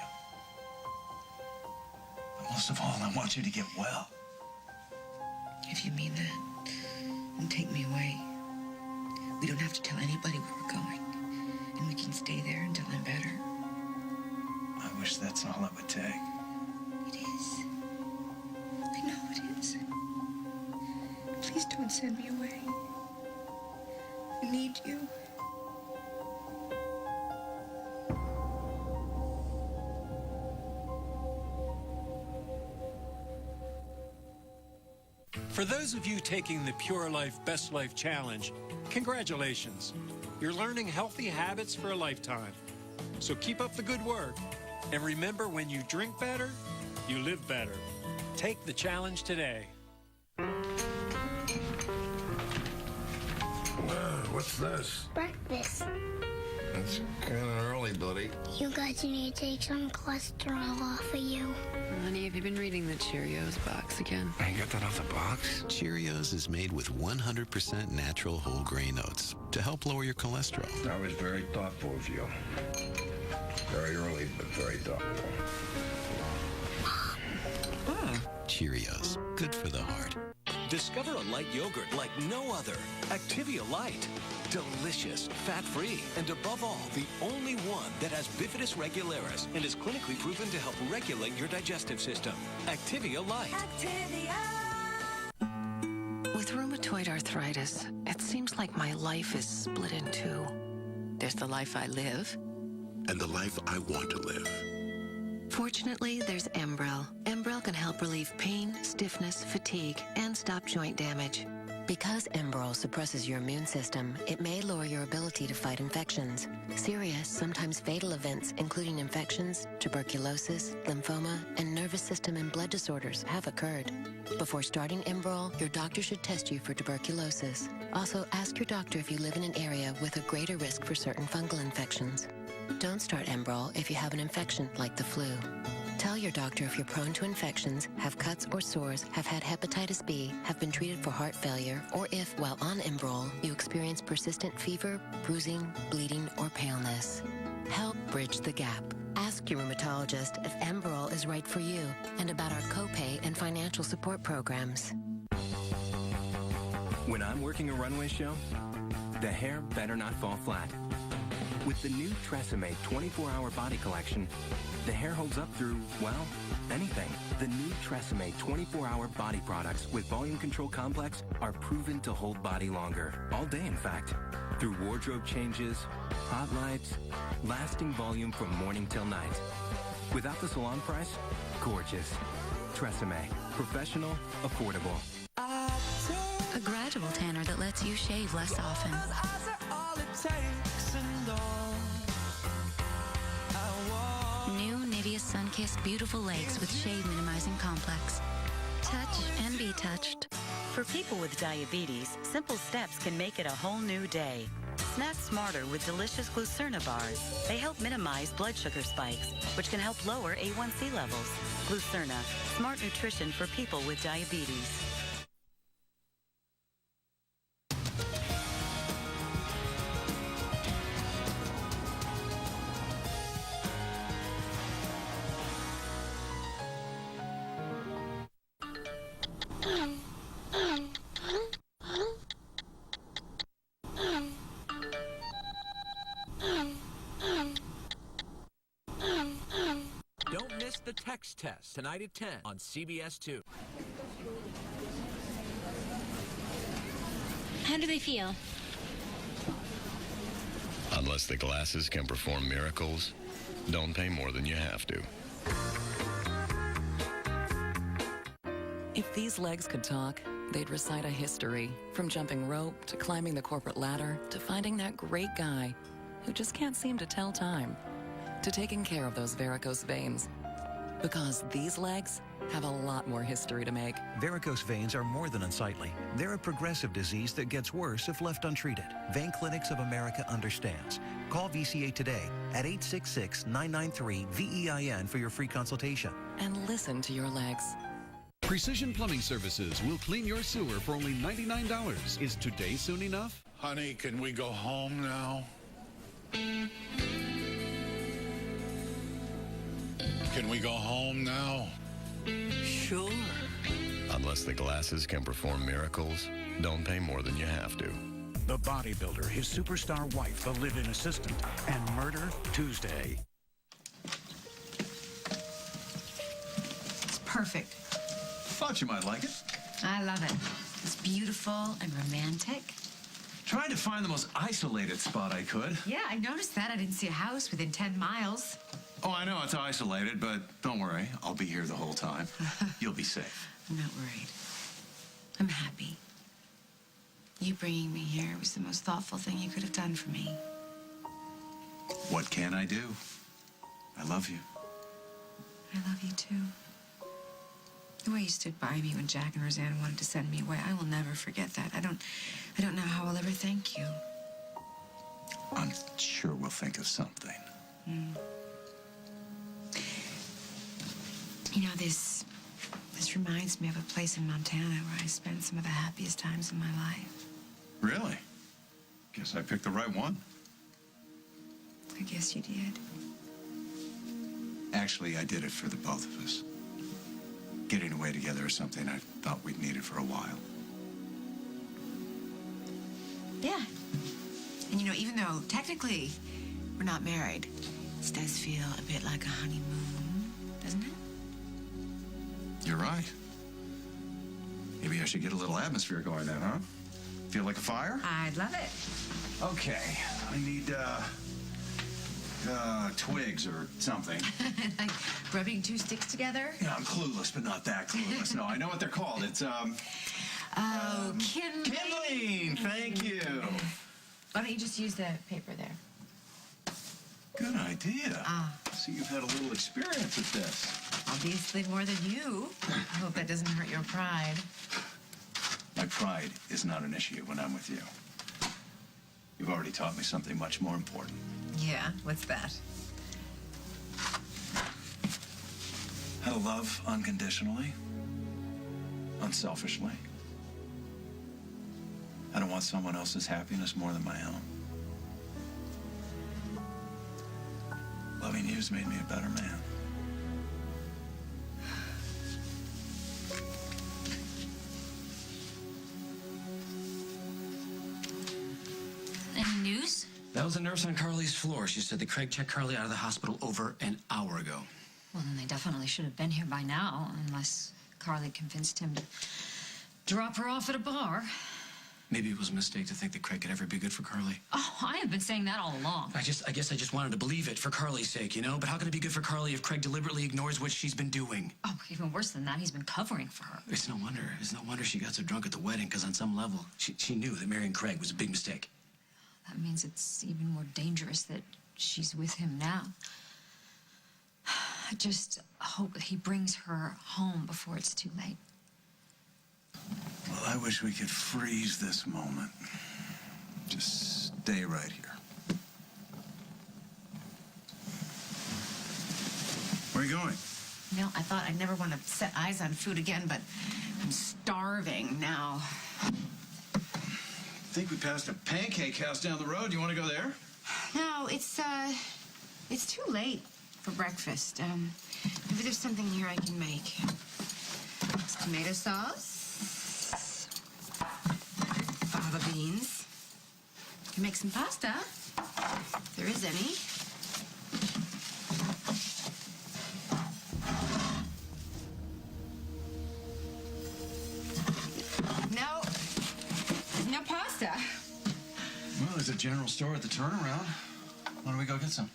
[SPEAKER 3] But most of all, I want you to get well.
[SPEAKER 6] If you mean that, then take me away. We don't have to tell anybody where we're going. And we can stay there until I'm better.
[SPEAKER 3] I wish that's all it would take.
[SPEAKER 6] It is. I know it is. Please don't send me away. I need you.
[SPEAKER 9] For those of you taking the Pure Life Best Life Challenge, congratulations. You're learning healthy habits for a lifetime. So keep up the good work. And remember, when you drink better, you live better. Take the challenge today.
[SPEAKER 10] What's this?
[SPEAKER 11] Breakfast.
[SPEAKER 10] It's kind of early, buddy.
[SPEAKER 11] You guys need to take some cholesterol off of you.
[SPEAKER 12] Honey, have you been reading the Cheerios box again?
[SPEAKER 10] I got that off the box.
[SPEAKER 14] Cheerios is made with 100% natural whole grain oats to help lower your cholesterol.
[SPEAKER 10] That was very thoughtful of you. Very early, but very thoughtful.
[SPEAKER 14] Cheerios, good for the heart.
[SPEAKER 13] Discover a light yogurt like no other. Activia Light. Delicious, fat-free, and above all, the only one that has bifidus regularis and is clinically proven to help regulate your digestive system. Activia Light.
[SPEAKER 12] With rheumatoid arthritis, it seems like my life is split in two. There's the life I live.
[SPEAKER 14] And the life I want to live.
[SPEAKER 24] Fortunately, there's Embrel. Embrel can help relieve pain, stiffness, fatigue, and stop joint damage. Because Embrel suppresses your immune system, it may lower your ability to fight infections. Serious, sometimes fatal events, including infections, tuberculosis, lymphoma, and nervous system and blood disorders have occurred. Before starting Embrel, your doctor should test you for tuberculosis. Also, ask your doctor if you live in an area with a greater risk for certain fungal infections. Don't start Embrel if you have an infection like the flu. Tell your doctor if you're prone to infections, have cuts or sores, have had hepatitis B, have been treated for heart failure, or if, while on Embrel, you experience persistent fever, bruising, bleeding, or paleness. Help bridge the gap. Ask your rheumatologist if Embrel is right for you and about our copay and financial support programs.
[SPEAKER 7] When I'm working a runway show, the hair better not fall flat. With the new Tresemme 24-hour body collection, the hair holds up through, well, anything. The new Tresemme 24-hour body products with volume control complex are proven to hold body longer. All day, in fact. Through wardrobe changes, hot lights, lasting volume from morning till night. Without the salon price, gorgeous. Tresemme. Professional, affordable.
[SPEAKER 24] A gradual tanner that lets you shave less often. New Nivea Sun-Kissed Beautiful Legs with Shave Minimizing Complex. Touch and be touched.
[SPEAKER 15] For people with diabetes, simple steps can make it a whole new day. Snack smarter with delicious Glucerna bars. They help minimize blood sugar spikes, which can help lower A1C levels. Glucerna, smart nutrition for people with diabetes.
[SPEAKER 16] Don't miss the text test tonight at 10 on CBS 2.
[SPEAKER 18] How do they feel?
[SPEAKER 10] Unless the glasses can perform miracles, don't pay more than you have to.
[SPEAKER 12] If these legs could talk, they'd recite a history, from jumping rope to climbing the corporate ladder to finding that great guy who just can't seem to tell time, to taking care of those varicose veins. Because these legs have a lot more history to make.
[SPEAKER 19] Varicose veins are more than unsightly. They're a progressive disease that gets worse if left untreated. Vein Clinics of America understands. Call VCA today at 866-993-VEIN for your free consultation.
[SPEAKER 12] And listen to your legs.
[SPEAKER 20] Precision Plumbing Services will clean your sewer for only $99. Is today soon enough?
[SPEAKER 21] Honey, can we go home now? Can we go home now?
[SPEAKER 10] Sure. Unless the glasses can perform miracles, don't pay more than you have to.
[SPEAKER 23] The Bodybuilder, his superstar wife, the live-in assistant, and Murder Tuesday.
[SPEAKER 1] It's perfect.
[SPEAKER 3] Thought you might like it.
[SPEAKER 1] I love it. It's beautiful and romantic.
[SPEAKER 3] Trying to find the most isolated spot I could.
[SPEAKER 1] Yeah, I noticed that. I didn't see a house within 10 miles.
[SPEAKER 3] Oh, I know it's isolated, but don't worry. I'll be here the whole time. You'll be safe.
[SPEAKER 1] I'm not worried. I'm happy. You bringing me here was the most thoughtful thing you could have done for me.
[SPEAKER 3] What can I do? I love you.
[SPEAKER 1] I love you too. The way you stood by me when Jack and Roseanne wanted to send me away, I will never forget that. I don't know how I'll ever thank you.
[SPEAKER 3] I'm sure we'll think of something.
[SPEAKER 1] You know, this reminds me of a place in Montana where I spent some of the happiest times in my life.
[SPEAKER 3] Really? Guess I picked the right one.
[SPEAKER 1] I guess you did.
[SPEAKER 3] Actually, I did it for the both of us. Getting away together is something I thought we'd needed for a while.
[SPEAKER 1] Yeah. And you know, even though technically we're not married, this does feel a bit like a honeymoon, doesn't it?
[SPEAKER 3] You're right. Maybe I should get a little atmosphere going then, huh? Feel like a fire?
[SPEAKER 1] I'd love it.
[SPEAKER 3] Okay. I need, twigs or something.
[SPEAKER 1] Like rubbing two sticks together?
[SPEAKER 3] Yeah, I'm clueless, but not that clueless. No, I know what they're called. It's,
[SPEAKER 1] kindling.
[SPEAKER 3] Kindling! Thank you.
[SPEAKER 1] Why don't you just use the paper there?
[SPEAKER 3] Good idea. See, you've had a little experience with this.
[SPEAKER 1] Obviously more than you. I hope that doesn't hurt your pride.
[SPEAKER 3] My pride is not an issue when I'm with you. You've already taught me something much more important.
[SPEAKER 1] Yeah, what's that?
[SPEAKER 3] How to love unconditionally, unselfishly. I don't want someone else's happiness more than my own. Loving you's made me a better man.
[SPEAKER 5] Any news?
[SPEAKER 8] That was the nurse on Carly's floor. She said that Craig checked Carly out of the hospital over an hour ago.
[SPEAKER 5] Well, then they definitely should have been here by now, unless Carly convinced him to drop her off at a bar.
[SPEAKER 8] Maybe it was a mistake to think that Craig could ever be good for Carly.
[SPEAKER 5] Oh, I have been saying that all along.
[SPEAKER 8] I guess I just wanted to believe it for Carly's sake, you know? But how can it be good for Carly if Craig deliberately ignores what she's been doing?
[SPEAKER 5] Oh, even worse than that, he's been covering for her.
[SPEAKER 8] It's no wonder she got so drunk at the wedding, because on some level, she knew that marrying Craig was a big mistake.
[SPEAKER 5] That means it's even more dangerous that she's with him now. I just hope he brings her home before it's too late.
[SPEAKER 3] Well, I wish we could freeze this moment. Just stay right here. Where are you going?
[SPEAKER 1] You know, I thought I'd never want to set eyes on food again, but I'm starving now.
[SPEAKER 3] I think we passed a pancake house down the road. You want to go there?
[SPEAKER 1] No, it's too late for breakfast. Maybe there's something here I can make. It's tomato sauce, fava beans. You can make some pasta, if there is any. No pasta.
[SPEAKER 3] Well, there's a general store at the turnaround. Why don't we go get some?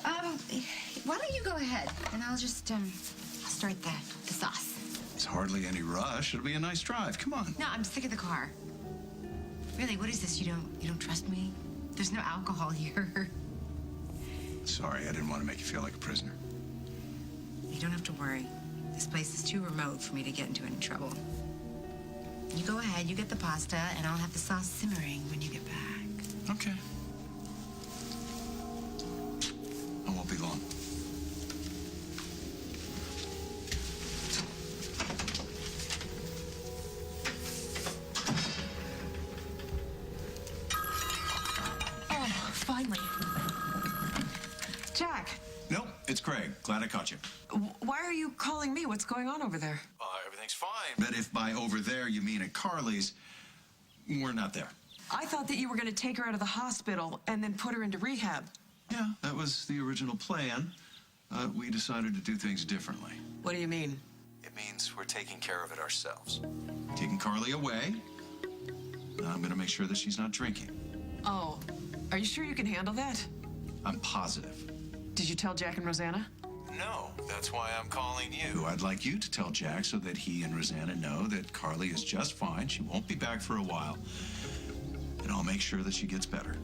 [SPEAKER 1] Why don't you go ahead, and I'll just, I'll start the sauce.
[SPEAKER 3] It's hardly any rush. It'll be a nice drive. Come on.
[SPEAKER 1] No, I'm sick of the car. Really, what is this? You don't trust me? There's no alcohol here.
[SPEAKER 3] Sorry, I didn't want to make you feel like a prisoner.
[SPEAKER 1] You don't have to worry. This place is too remote for me to get into any trouble. You go ahead, you get the pasta, and I'll have the sauce simmering when you get back.
[SPEAKER 3] Okay. I won't be long.
[SPEAKER 17] Oh, finally. Jack.
[SPEAKER 3] Nope, it's Craig. Glad I caught you.
[SPEAKER 17] Why are you calling me? What's going on over there?
[SPEAKER 3] Everything's fine. But if by over there you mean at Carly's, we're not there.
[SPEAKER 17] I thought that you were going to take her out of the hospital and then put her into rehab.
[SPEAKER 3] Yeah, that was the original plan. We decided to do things differently.
[SPEAKER 17] What do you mean?
[SPEAKER 3] It means we're taking care of it ourselves. Taking Carly away. I'm going to make sure that she's not drinking.
[SPEAKER 17] Oh, are you sure you can handle that?
[SPEAKER 3] I'm positive.
[SPEAKER 17] Did you tell Jack and Rosanna?
[SPEAKER 3] No, that's why I'm calling you. I'd like you to tell Jack so that he and Rosanna know that Carly is just fine. She won't be back for a while. And I'll make sure that she gets better.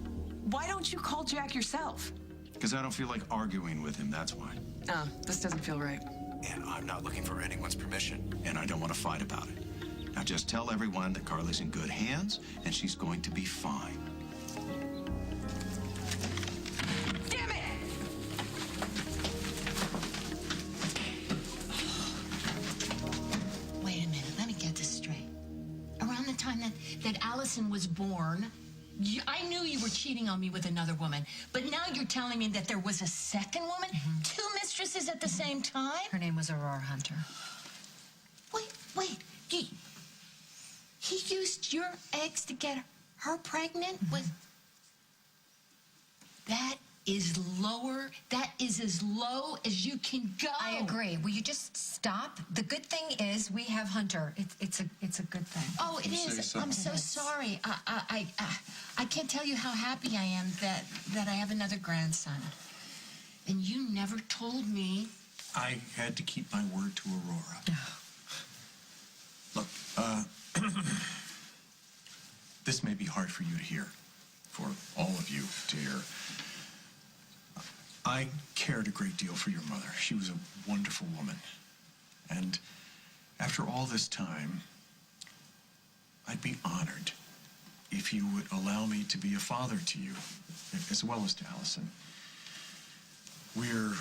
[SPEAKER 17] Why don't you call Jack yourself?
[SPEAKER 3] Because I don't feel like arguing with him, that's why.
[SPEAKER 17] Oh, this doesn't feel right.
[SPEAKER 3] And I'm not looking for anyone's permission, and I don't want to fight about it. Now just tell everyone that Carly's in good hands, and she's going to be fine.
[SPEAKER 17] Damn it!
[SPEAKER 2] Wait a minute, let me get this straight. Around the time that Allison was born, I knew you were cheating on me with another woman, but now you're telling me that there was a second woman? Mm-hmm. Two mistresses at the same time?
[SPEAKER 5] Her name was Aurora Hunter.
[SPEAKER 2] Wait, he used your eggs to get her pregnant? Mm-hmm. That is as low as you can go. I agree. Will you just stop? The good thing is we have Hunter. It's a good thing.
[SPEAKER 4] Oh, it is. I'm so sorry. I can't tell you how happy I am that I have another grandson. And you never told me.
[SPEAKER 3] I had to keep my word to Aurora. Look, this may be hard for you to hear, for all of you to hear. I cared a great deal for your mother. She was a wonderful woman. And after all this time, I'd be honored if you would allow me to be a father to you, as well as to Allison. We're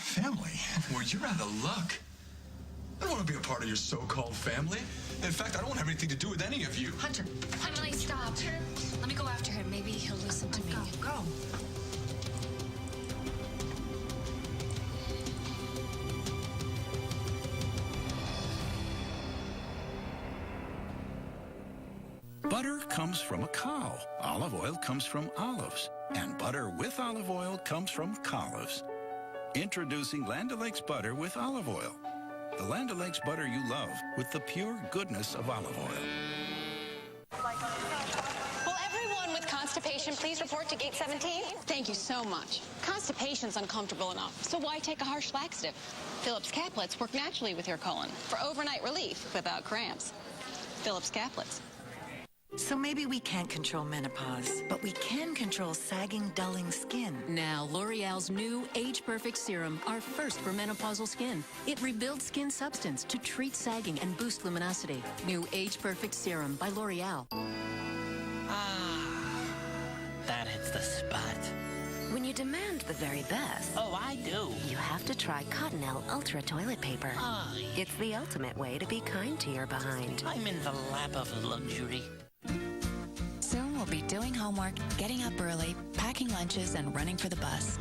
[SPEAKER 3] family.
[SPEAKER 6] Well, you're out of luck. I don't want to be a part of your so-called family. In fact, I don't have anything to do with any of you.
[SPEAKER 2] Hunter, Emily, stop. Let me go after him. Maybe he'll listen to me. Go.
[SPEAKER 23] Butter comes from a cow. Olive oil comes from olives. And butter with olive oil comes from Olives. Introducing Land O'Lakes butter with olive oil. The Land O'Lakes butter you love with the pure goodness of olive oil.
[SPEAKER 18] Will everyone with constipation please report to gate 17? Thank you so much. Constipation's uncomfortable enough, so why take a harsh laxative? Phillips Caplets work naturally with your colon for overnight relief without cramps. Phillips Caplets.
[SPEAKER 22] So maybe we can't control menopause, but we can control sagging, dulling skin.
[SPEAKER 25] Now, L'Oreal's new Age Perfect Serum, our first for menopausal skin. It rebuilds skin substance to treat sagging and boost luminosity. New Age Perfect Serum by L'Oreal.
[SPEAKER 26] That hits the spot.
[SPEAKER 24] When you demand the very best.
[SPEAKER 26] Oh, I do.
[SPEAKER 24] You have to try Cottonelle Ultra Toilet Paper. It's the ultimate way to be kind to your behind.
[SPEAKER 26] I'm in the lap of luxury.
[SPEAKER 27] Soon we'll be doing homework, getting up early, packing lunches, and running for the bus.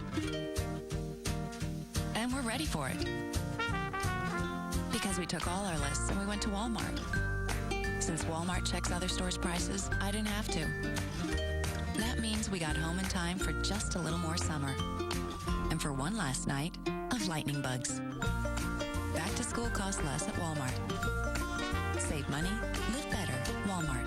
[SPEAKER 27] And we're ready for it. Because we took all our lists and we went to Walmart. Since Walmart checks other stores' prices, I didn't have to. That means we got home in time for just a little more summer. And for one last night of lightning bugs. Back to school costs less at Walmart. Save money, live better, Walmart.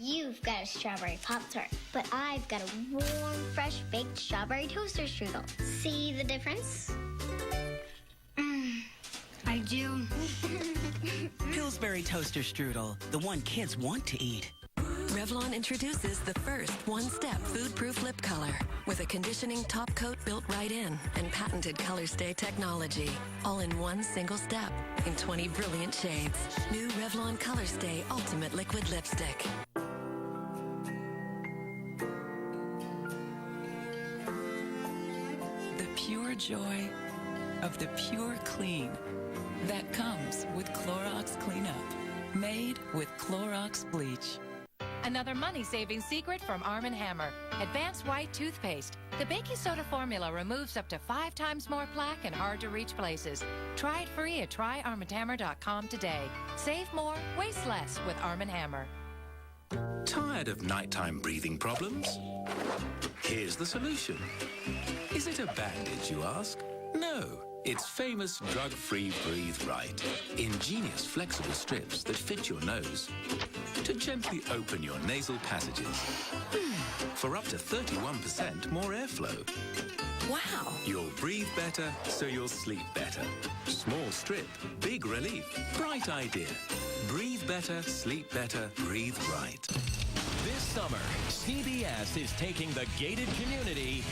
[SPEAKER 11] You've got a strawberry Pop-Tart, but I've got a warm, fresh baked strawberry toaster strudel. See the difference? I do.
[SPEAKER 28] Pillsbury Toaster Strudel, the one kids want to eat.
[SPEAKER 24] Revlon introduces the first one-step food-proof lip color with a conditioning top coat built right in and patented COLORSTAY technology, all in one single step in 20 brilliant shades. New Revlon COLORSTAY Ultimate Liquid Lipstick.
[SPEAKER 27] The pure joy of the pure clean that comes with Clorox Cleanup, made with Clorox bleach.
[SPEAKER 29] Another money-saving secret from Arm & Hammer. Advanced White Toothpaste. The baking soda formula removes up to 5 times more plaque in hard-to-reach places. Try it free at tryarmandhammer.com today. Save more, waste less with Arm & Hammer.
[SPEAKER 30] Tired of nighttime breathing problems? Here's the solution. Is it a bandage, you ask? No. It's famous drug-free Breathe Right. Ingenious flexible strips that fit your nose to gently open your nasal passages for up to 31% more airflow.
[SPEAKER 24] Wow!
[SPEAKER 30] You'll breathe better, so you'll sleep better. Small strip, big relief, bright idea. Breathe better, sleep better, breathe right.
[SPEAKER 16] This summer, CBS is taking the gated community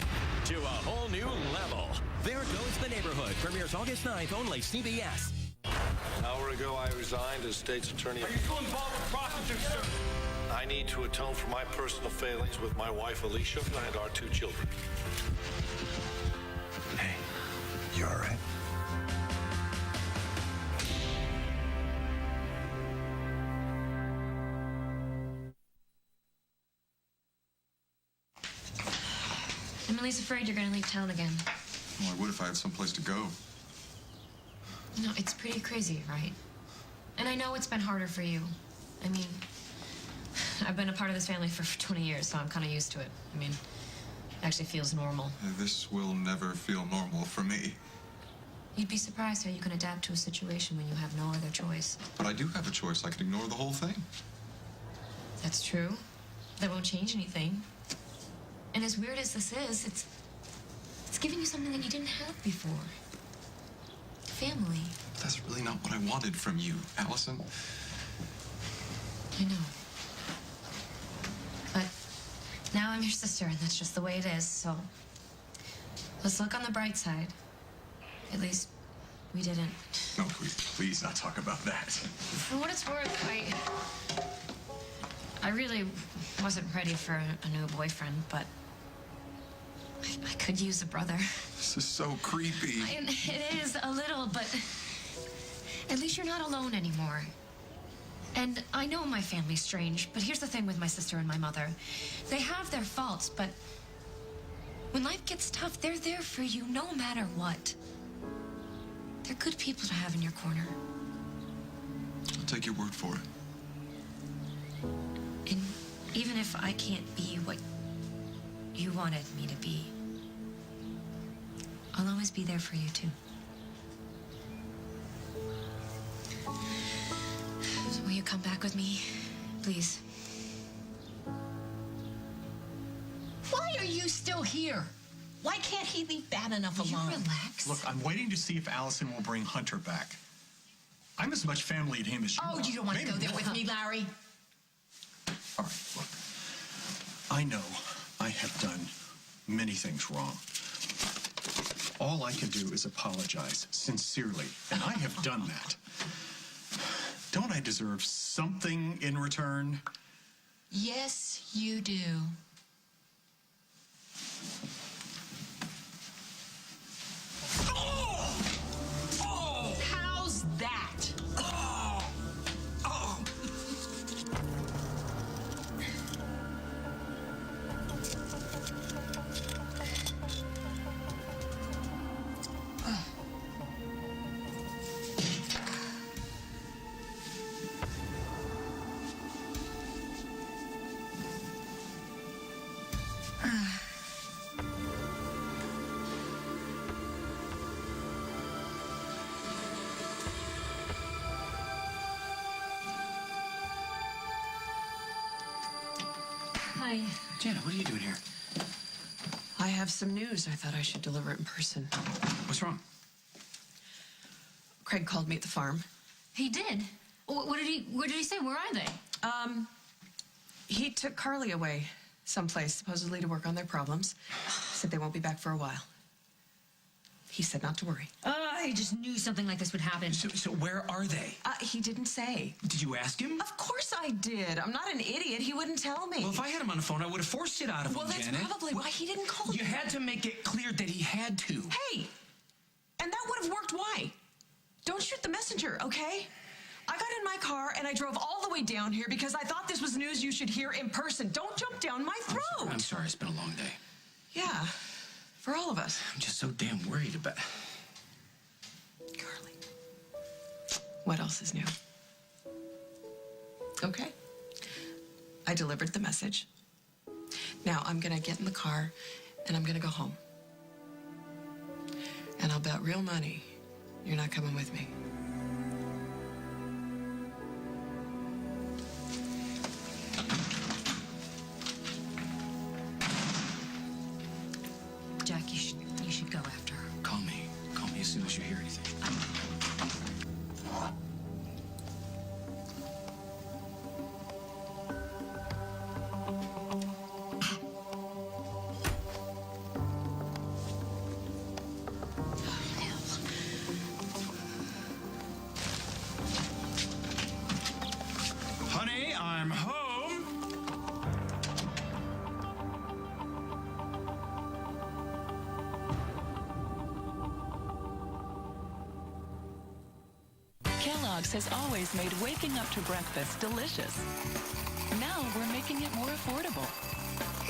[SPEAKER 16] to a whole new level. There Goes the Neighborhood premieres August 9th, only CBS.
[SPEAKER 31] An hour ago, I resigned as state's attorney.
[SPEAKER 32] Are you still involved with prostitutes, sir?
[SPEAKER 31] I need to atone for my personal failings with my wife, Alicia, and our 2 children.
[SPEAKER 3] Hey, you all right?
[SPEAKER 5] Emily's afraid you're gonna leave town again.
[SPEAKER 3] Well, I would if I had someplace to go.
[SPEAKER 5] No, it's pretty crazy, right? And I know it's been harder for you. I mean, I've been a part of this family for 20 years, so I'm kind of used to it. I mean, it actually feels normal.
[SPEAKER 3] This will never feel normal for me.
[SPEAKER 5] You'd be surprised how you can adapt to a situation when you have no other choice.
[SPEAKER 3] But I do have a choice. I can ignore the whole thing.
[SPEAKER 5] That's true. That won't change anything. And as weird as this is, it's giving you something that you didn't have before. Family.
[SPEAKER 6] That's really not what I wanted from you, Allison.
[SPEAKER 5] I know. But now I'm your sister, and that's just the way it is, so let's look on the bright side. At least we didn't.
[SPEAKER 3] No, please not talk about that.
[SPEAKER 5] For what it's worth, I really wasn't ready for a new boyfriend, but I could use a brother.
[SPEAKER 6] This is so creepy.
[SPEAKER 5] It is a little, but at least you're not alone anymore. And I know my family's strange, but here's the thing with my sister and my mother. They have their faults, but when life gets tough, they're there for you no matter what. They're good people to have in your corner.
[SPEAKER 6] I'll take your word for it.
[SPEAKER 5] And even if I can't be what you wanted me to be, I'll always be there for you, too. So will you come back with me, please?
[SPEAKER 4] Why are you still here? Why can't he leave bad enough alone?
[SPEAKER 2] Will you relax?
[SPEAKER 3] Look, I'm waiting to see if Allison will bring Hunter back. I'm as much family to him as you are.
[SPEAKER 4] Oh, you don't want to go there with me, Larry?
[SPEAKER 3] All right, look. I know I have done many things wrong. All I can do is apologize sincerely, and I have done that. Don't I deserve something in return?
[SPEAKER 4] Yes, you do. How's that?
[SPEAKER 5] Hi.
[SPEAKER 1] Janet, what are you doing here?
[SPEAKER 17] I have some news. I thought I should deliver it in person.
[SPEAKER 1] What's wrong?
[SPEAKER 17] Craig called me at the farm.
[SPEAKER 5] He did? What did he say? Where are they?
[SPEAKER 17] He took Carly away someplace, supposedly to work on their problems. Said they won't be back for a while. He said not to worry.
[SPEAKER 5] I just knew something like this would happen.
[SPEAKER 1] So where are they?
[SPEAKER 17] He didn't say.
[SPEAKER 1] Did you ask him?
[SPEAKER 17] Of course I did. I'm not an idiot. He wouldn't tell me.
[SPEAKER 1] Well, if I had him on the phone, I would have forced it out of him,
[SPEAKER 17] Well, that's
[SPEAKER 1] Janet.
[SPEAKER 17] probably why he didn't call
[SPEAKER 1] You had to make it clear that he had to.
[SPEAKER 17] Hey! And that would have worked. Why? Don't shoot the messenger, okay? I got in my car and I drove all the way down here because I thought this was news you should hear in person. Don't jump down my throat.
[SPEAKER 1] I'm sorry. It's been a long day.
[SPEAKER 17] Yeah, for all of us.
[SPEAKER 1] I'm just so damn worried about...
[SPEAKER 17] Carly. What else is new? Okay. I delivered the message. Now I'm gonna get in the car and I'm gonna go home. And I'll bet real money you're not coming with me.
[SPEAKER 5] Jack, you should go after her.
[SPEAKER 1] Call me. Call me as soon as you hear anything. Honey, I'm home.
[SPEAKER 7] Kellogg's has always made waking up to breakfast delicious. Now we're making it more affordable.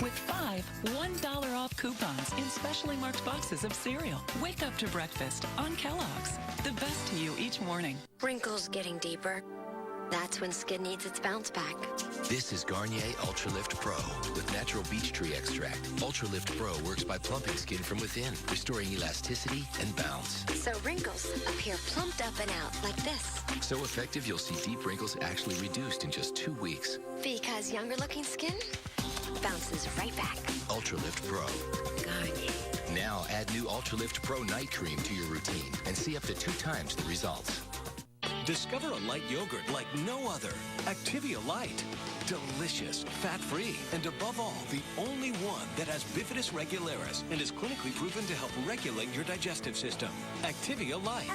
[SPEAKER 7] With 5 $1 off coupons in specially marked boxes of cereal. Wake up to breakfast on Kellogg's. The best to you each morning.
[SPEAKER 8] Wrinkles getting deeper. That's when skin needs its bounce back.
[SPEAKER 9] This is Garnier Ultralift Pro with natural beech tree extract. Ultralift Pro works by plumping skin from within, restoring elasticity and bounce.
[SPEAKER 8] So wrinkles appear plumped up and out like this.
[SPEAKER 9] So effective, you'll see deep wrinkles actually reduced in just 2 weeks.
[SPEAKER 8] Because has younger looking skin, bounces right back.
[SPEAKER 9] Ultralift Pro.
[SPEAKER 8] Garnier.
[SPEAKER 9] Now add new Ultralift Pro night cream to your routine and see up to 2 times the results.
[SPEAKER 16] Discover a light yogurt like no other. Activia Light. Delicious, fat-free, and above all, the only one that has bifidus regularis and is clinically proven to help regulate your digestive system. Activia Light.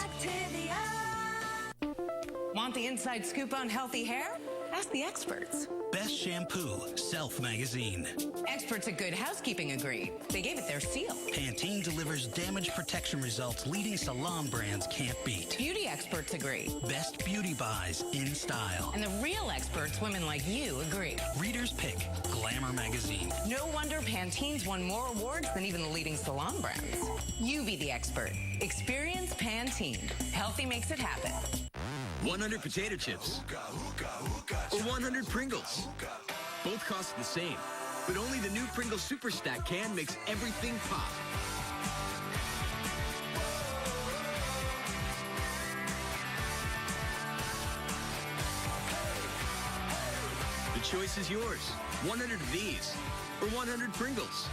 [SPEAKER 10] Want the inside scoop on healthy hair? Ask the experts.
[SPEAKER 28] Best Shampoo, Self Magazine.
[SPEAKER 10] Experts at Good Housekeeping agree. They gave it their seal.
[SPEAKER 28] Pantene delivers damage protection results leading salon brands can't beat.
[SPEAKER 10] Beauty experts agree.
[SPEAKER 28] Best beauty buys in style.
[SPEAKER 10] And the real experts, women like you, agree.
[SPEAKER 28] Reader's Pick, Glamour Magazine.
[SPEAKER 10] No wonder Pantene's won more awards than even the leading salon brands. You be the expert. Experience Pantene. Healthy makes it happen.
[SPEAKER 12] 100 potato chips or 100 Pringles. Both cost the same, but only the new Pringles Super Stack can makes everything pop. The choice is yours. 100 of these or 100 Pringles.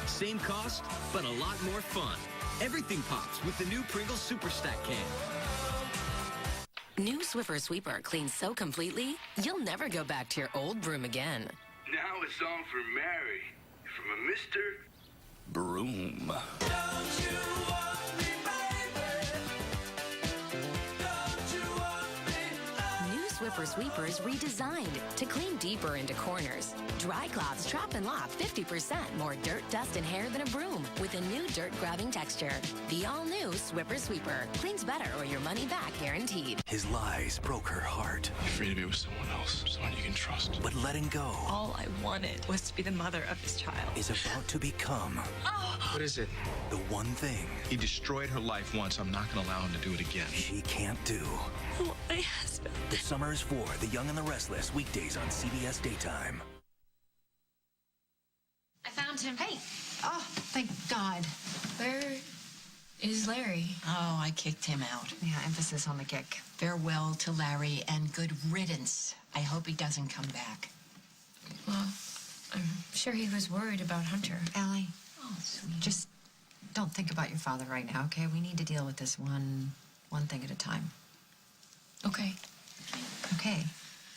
[SPEAKER 12] Same cost, but a lot more fun. Everything pops with the new Pringles Super Stack can.
[SPEAKER 24] New Swiffer Sweeper cleans so completely, you'll never go back to your old broom again.
[SPEAKER 13] Now it's on for Mary from a Mr.
[SPEAKER 12] Broom.
[SPEAKER 24] New Swiffer Sweeper is redesigned to clean deeper into corners. Dry cloths trap and lop 50% more dirt, dust, and hair than a broom with a new dirt-grabbing texture. The all-new Swiffer Sweeper cleans better or your money back guaranteed.
[SPEAKER 28] His lies broke her heart.
[SPEAKER 1] You're free to be with someone else, someone you can trust.
[SPEAKER 28] But letting go
[SPEAKER 17] All I wanted was to be the mother of his child.
[SPEAKER 28] is about to become
[SPEAKER 1] What is it?
[SPEAKER 28] the one thing
[SPEAKER 1] He destroyed her life once. I'm not going to allow him to do it again.
[SPEAKER 28] she can't do.
[SPEAKER 17] Oh, my husband.
[SPEAKER 28] The Summer is For the Young and the Restless, weekdays on CBS Daytime.
[SPEAKER 2] I found him. Hey. Oh, thank God. Where is Larry?
[SPEAKER 4] Oh, I kicked him out.
[SPEAKER 2] Yeah, emphasis on the kick.
[SPEAKER 4] Farewell to Larry and good riddance. I hope he doesn't come back.
[SPEAKER 2] Well, I'm sure he was worried about Hunter. Allie, just don't think about your father right now, okay? We need to deal with this one thing at a time.
[SPEAKER 4] Okay.
[SPEAKER 2] Okay.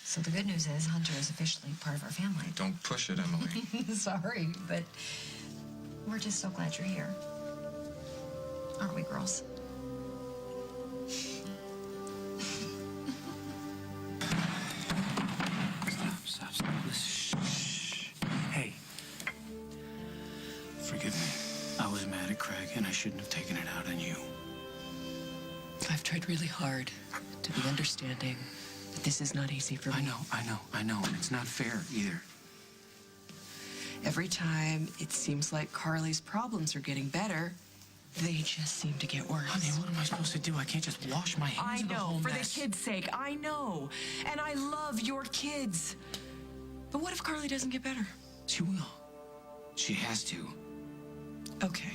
[SPEAKER 2] So the good news is Hunter is officially part of our family.
[SPEAKER 1] Don't push it, Emily.
[SPEAKER 2] Sorry, but we're just so glad you're here. Aren't we, girls?
[SPEAKER 1] Stop. Shh. Hey. Forgive me. I was mad at Craig, and I shouldn't have taken it out on you.
[SPEAKER 17] I've tried really hard to be understanding, but this is not easy for me.
[SPEAKER 1] I know, and it's not fair either.
[SPEAKER 17] Every time it seems like Carly's problems are getting better, they just seem to get worse.
[SPEAKER 1] Honey, what am I supposed to do? I can't just wash my hands
[SPEAKER 17] I
[SPEAKER 1] of the
[SPEAKER 17] know,
[SPEAKER 1] whole
[SPEAKER 17] for
[SPEAKER 1] mess.
[SPEAKER 17] the kids' sake, I know. And I love your kids. But what if Carly doesn't get better?
[SPEAKER 1] She will. She has to.
[SPEAKER 17] Okay.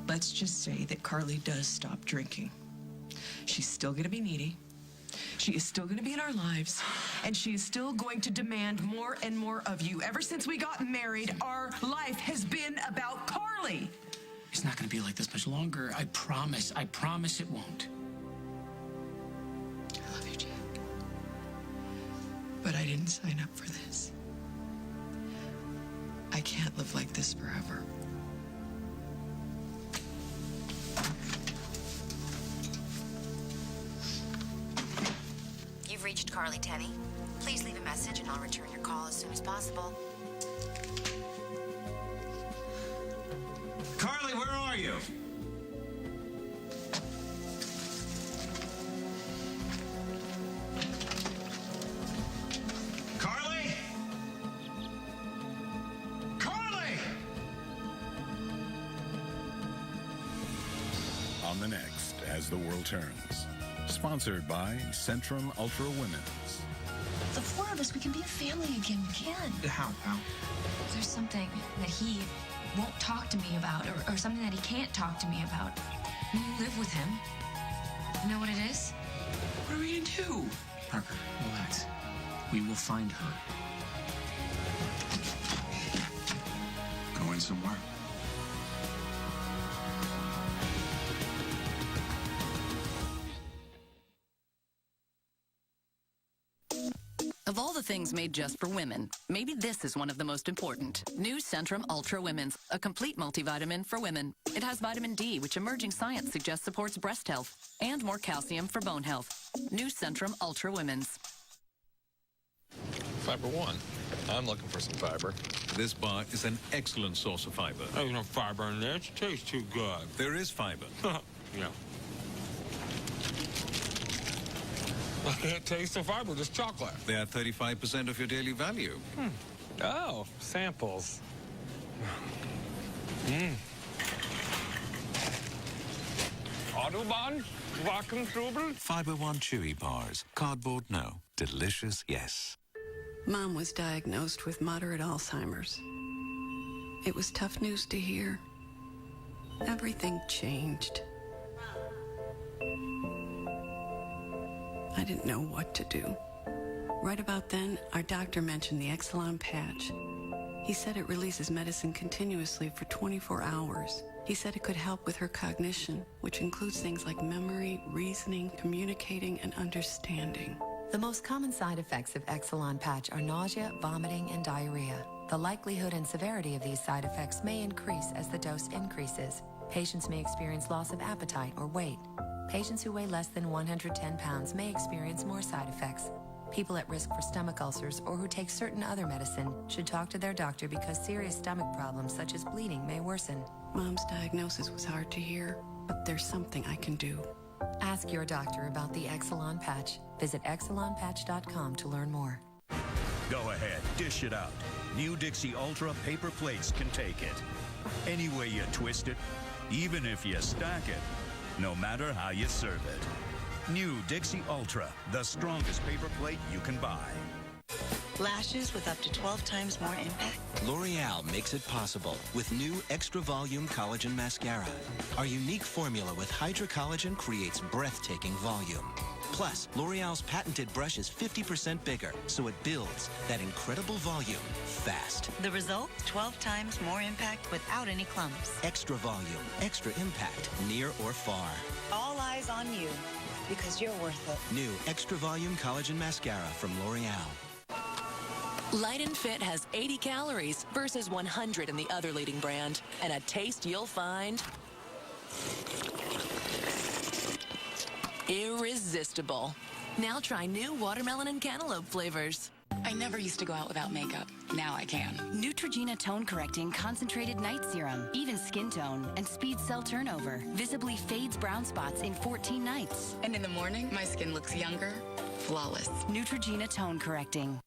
[SPEAKER 17] Let's just say that Carly does stop drinking. She's still gonna be needy. She is still gonna be in our lives. And she is still going to demand more and more of you. Ever since we got married, our life has been about Carly.
[SPEAKER 1] It's not going to be like this much longer. I promise. I promise it won't.
[SPEAKER 17] I love you, Jack. But I didn't sign up for this. I can't live like this forever.
[SPEAKER 2] You've reached Carly Tenney. Please leave a message and I'll return your call as soon as possible.
[SPEAKER 14] Carly, where are you? Carly? Carly!
[SPEAKER 15] On the next, As the World Turns. Sponsored by Centrum Ultra Women's.
[SPEAKER 4] The four of us, we can be a family again. We can.
[SPEAKER 1] How?
[SPEAKER 5] There's something that he won't talk to me about, or something that he can't talk to me about. You live with him. You know what it is?
[SPEAKER 17] What are we gonna do?
[SPEAKER 1] Parker, relax. We will find her.
[SPEAKER 3] going somewhere?
[SPEAKER 7] Of all the things made just for women, maybe this is one of the most important. New Centrum Ultra Women's, a complete multivitamin for women. It has vitamin D, which emerging science suggests supports breast health, and more calcium for bone health. New Centrum Ultra Women's.
[SPEAKER 6] Fiber one. I'm looking for some fiber.
[SPEAKER 11] This bar is an excellent source of fiber.
[SPEAKER 32] There's no fiber in there. It tastes too good.
[SPEAKER 11] There is fiber.
[SPEAKER 32] Yeah. I can't taste the fiber, just chocolate.
[SPEAKER 11] They are 35% of your daily value.
[SPEAKER 32] Oh, samples. Autobahn? Wackenstrubel?
[SPEAKER 18] Fiber One Chewy Bars. Cardboard, no. Delicious, yes.
[SPEAKER 19] Mom was diagnosed with moderate Alzheimer's. It was tough news to hear. Everything changed. I didn't know what to do. Right about then, our doctor mentioned the Exelon patch. He said it releases medicine continuously for 24 hours. He said it could help with her cognition, which includes things like memory, reasoning, communicating, and understanding.
[SPEAKER 20] The most common side effects of Exelon patch are nausea, vomiting, and diarrhea. The likelihood and severity of these side effects may increase as the dose increases. Patients may experience loss of appetite or weight. Patients who weigh less than 110 pounds may experience more side effects. People at risk for stomach ulcers or who take certain other medicine should talk to their doctor because serious stomach problems such as bleeding may worsen.
[SPEAKER 19] Mom's diagnosis was hard to hear, but there's something I can do.
[SPEAKER 20] Ask your doctor about the Exelon patch. Visit exelonpatch.com to learn more.
[SPEAKER 21] Go ahead, dish it out. New Dixie Ultra paper plates can take it. Any way you twist it, even if you stack it, no matter how you serve it. New Dixie Ultra, the strongest paper plate you can buy.
[SPEAKER 22] Lashes with up to 12 times more impact.
[SPEAKER 23] L'Oreal makes it possible with new Extra Volume Collagen Mascara. Our unique formula with Hydra Collagen creates breathtaking volume. Plus, L'Oreal's patented brush is 50% bigger, so it builds that incredible volume fast.
[SPEAKER 22] The result? 12 times more impact without any clumps.
[SPEAKER 23] Extra volume, extra impact, near or far.
[SPEAKER 22] All eyes on you, because you're worth it.
[SPEAKER 23] New Extra Volume Collagen Mascara from L'Oreal.
[SPEAKER 7] Light and Fit has 80 calories versus 100 in the other leading brand, and a taste you'll find irresistible. Now try new watermelon and cantaloupe flavors.
[SPEAKER 25] I never used to go out without makeup. Now I can.
[SPEAKER 26] Neutrogena Tone Correcting Concentrated Night Serum. Even skin tone and speeds cell turnover. Visibly fades brown spots in 14 nights.
[SPEAKER 25] And in the morning, my skin looks younger, flawless.
[SPEAKER 26] Neutrogena Tone Correcting.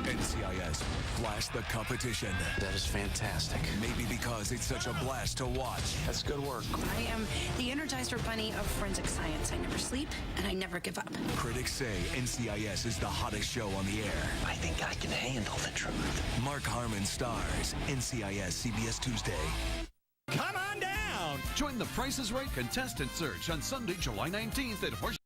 [SPEAKER 27] NCIS, blast the competition.
[SPEAKER 9] That is fantastic.
[SPEAKER 27] Maybe because it's such a blast to watch.
[SPEAKER 9] That's good work.
[SPEAKER 26] I am the Energizer Bunny of forensic science. I never sleep, and I never give up.
[SPEAKER 27] Critics say NCIS is the hottest show on the air.
[SPEAKER 9] I think I can handle the truth.
[SPEAKER 27] Mark Harmon stars. NCIS, CBS Tuesday.
[SPEAKER 29] Come on down! Join the Price is Right contestant search on Sunday, July 19th at Horse.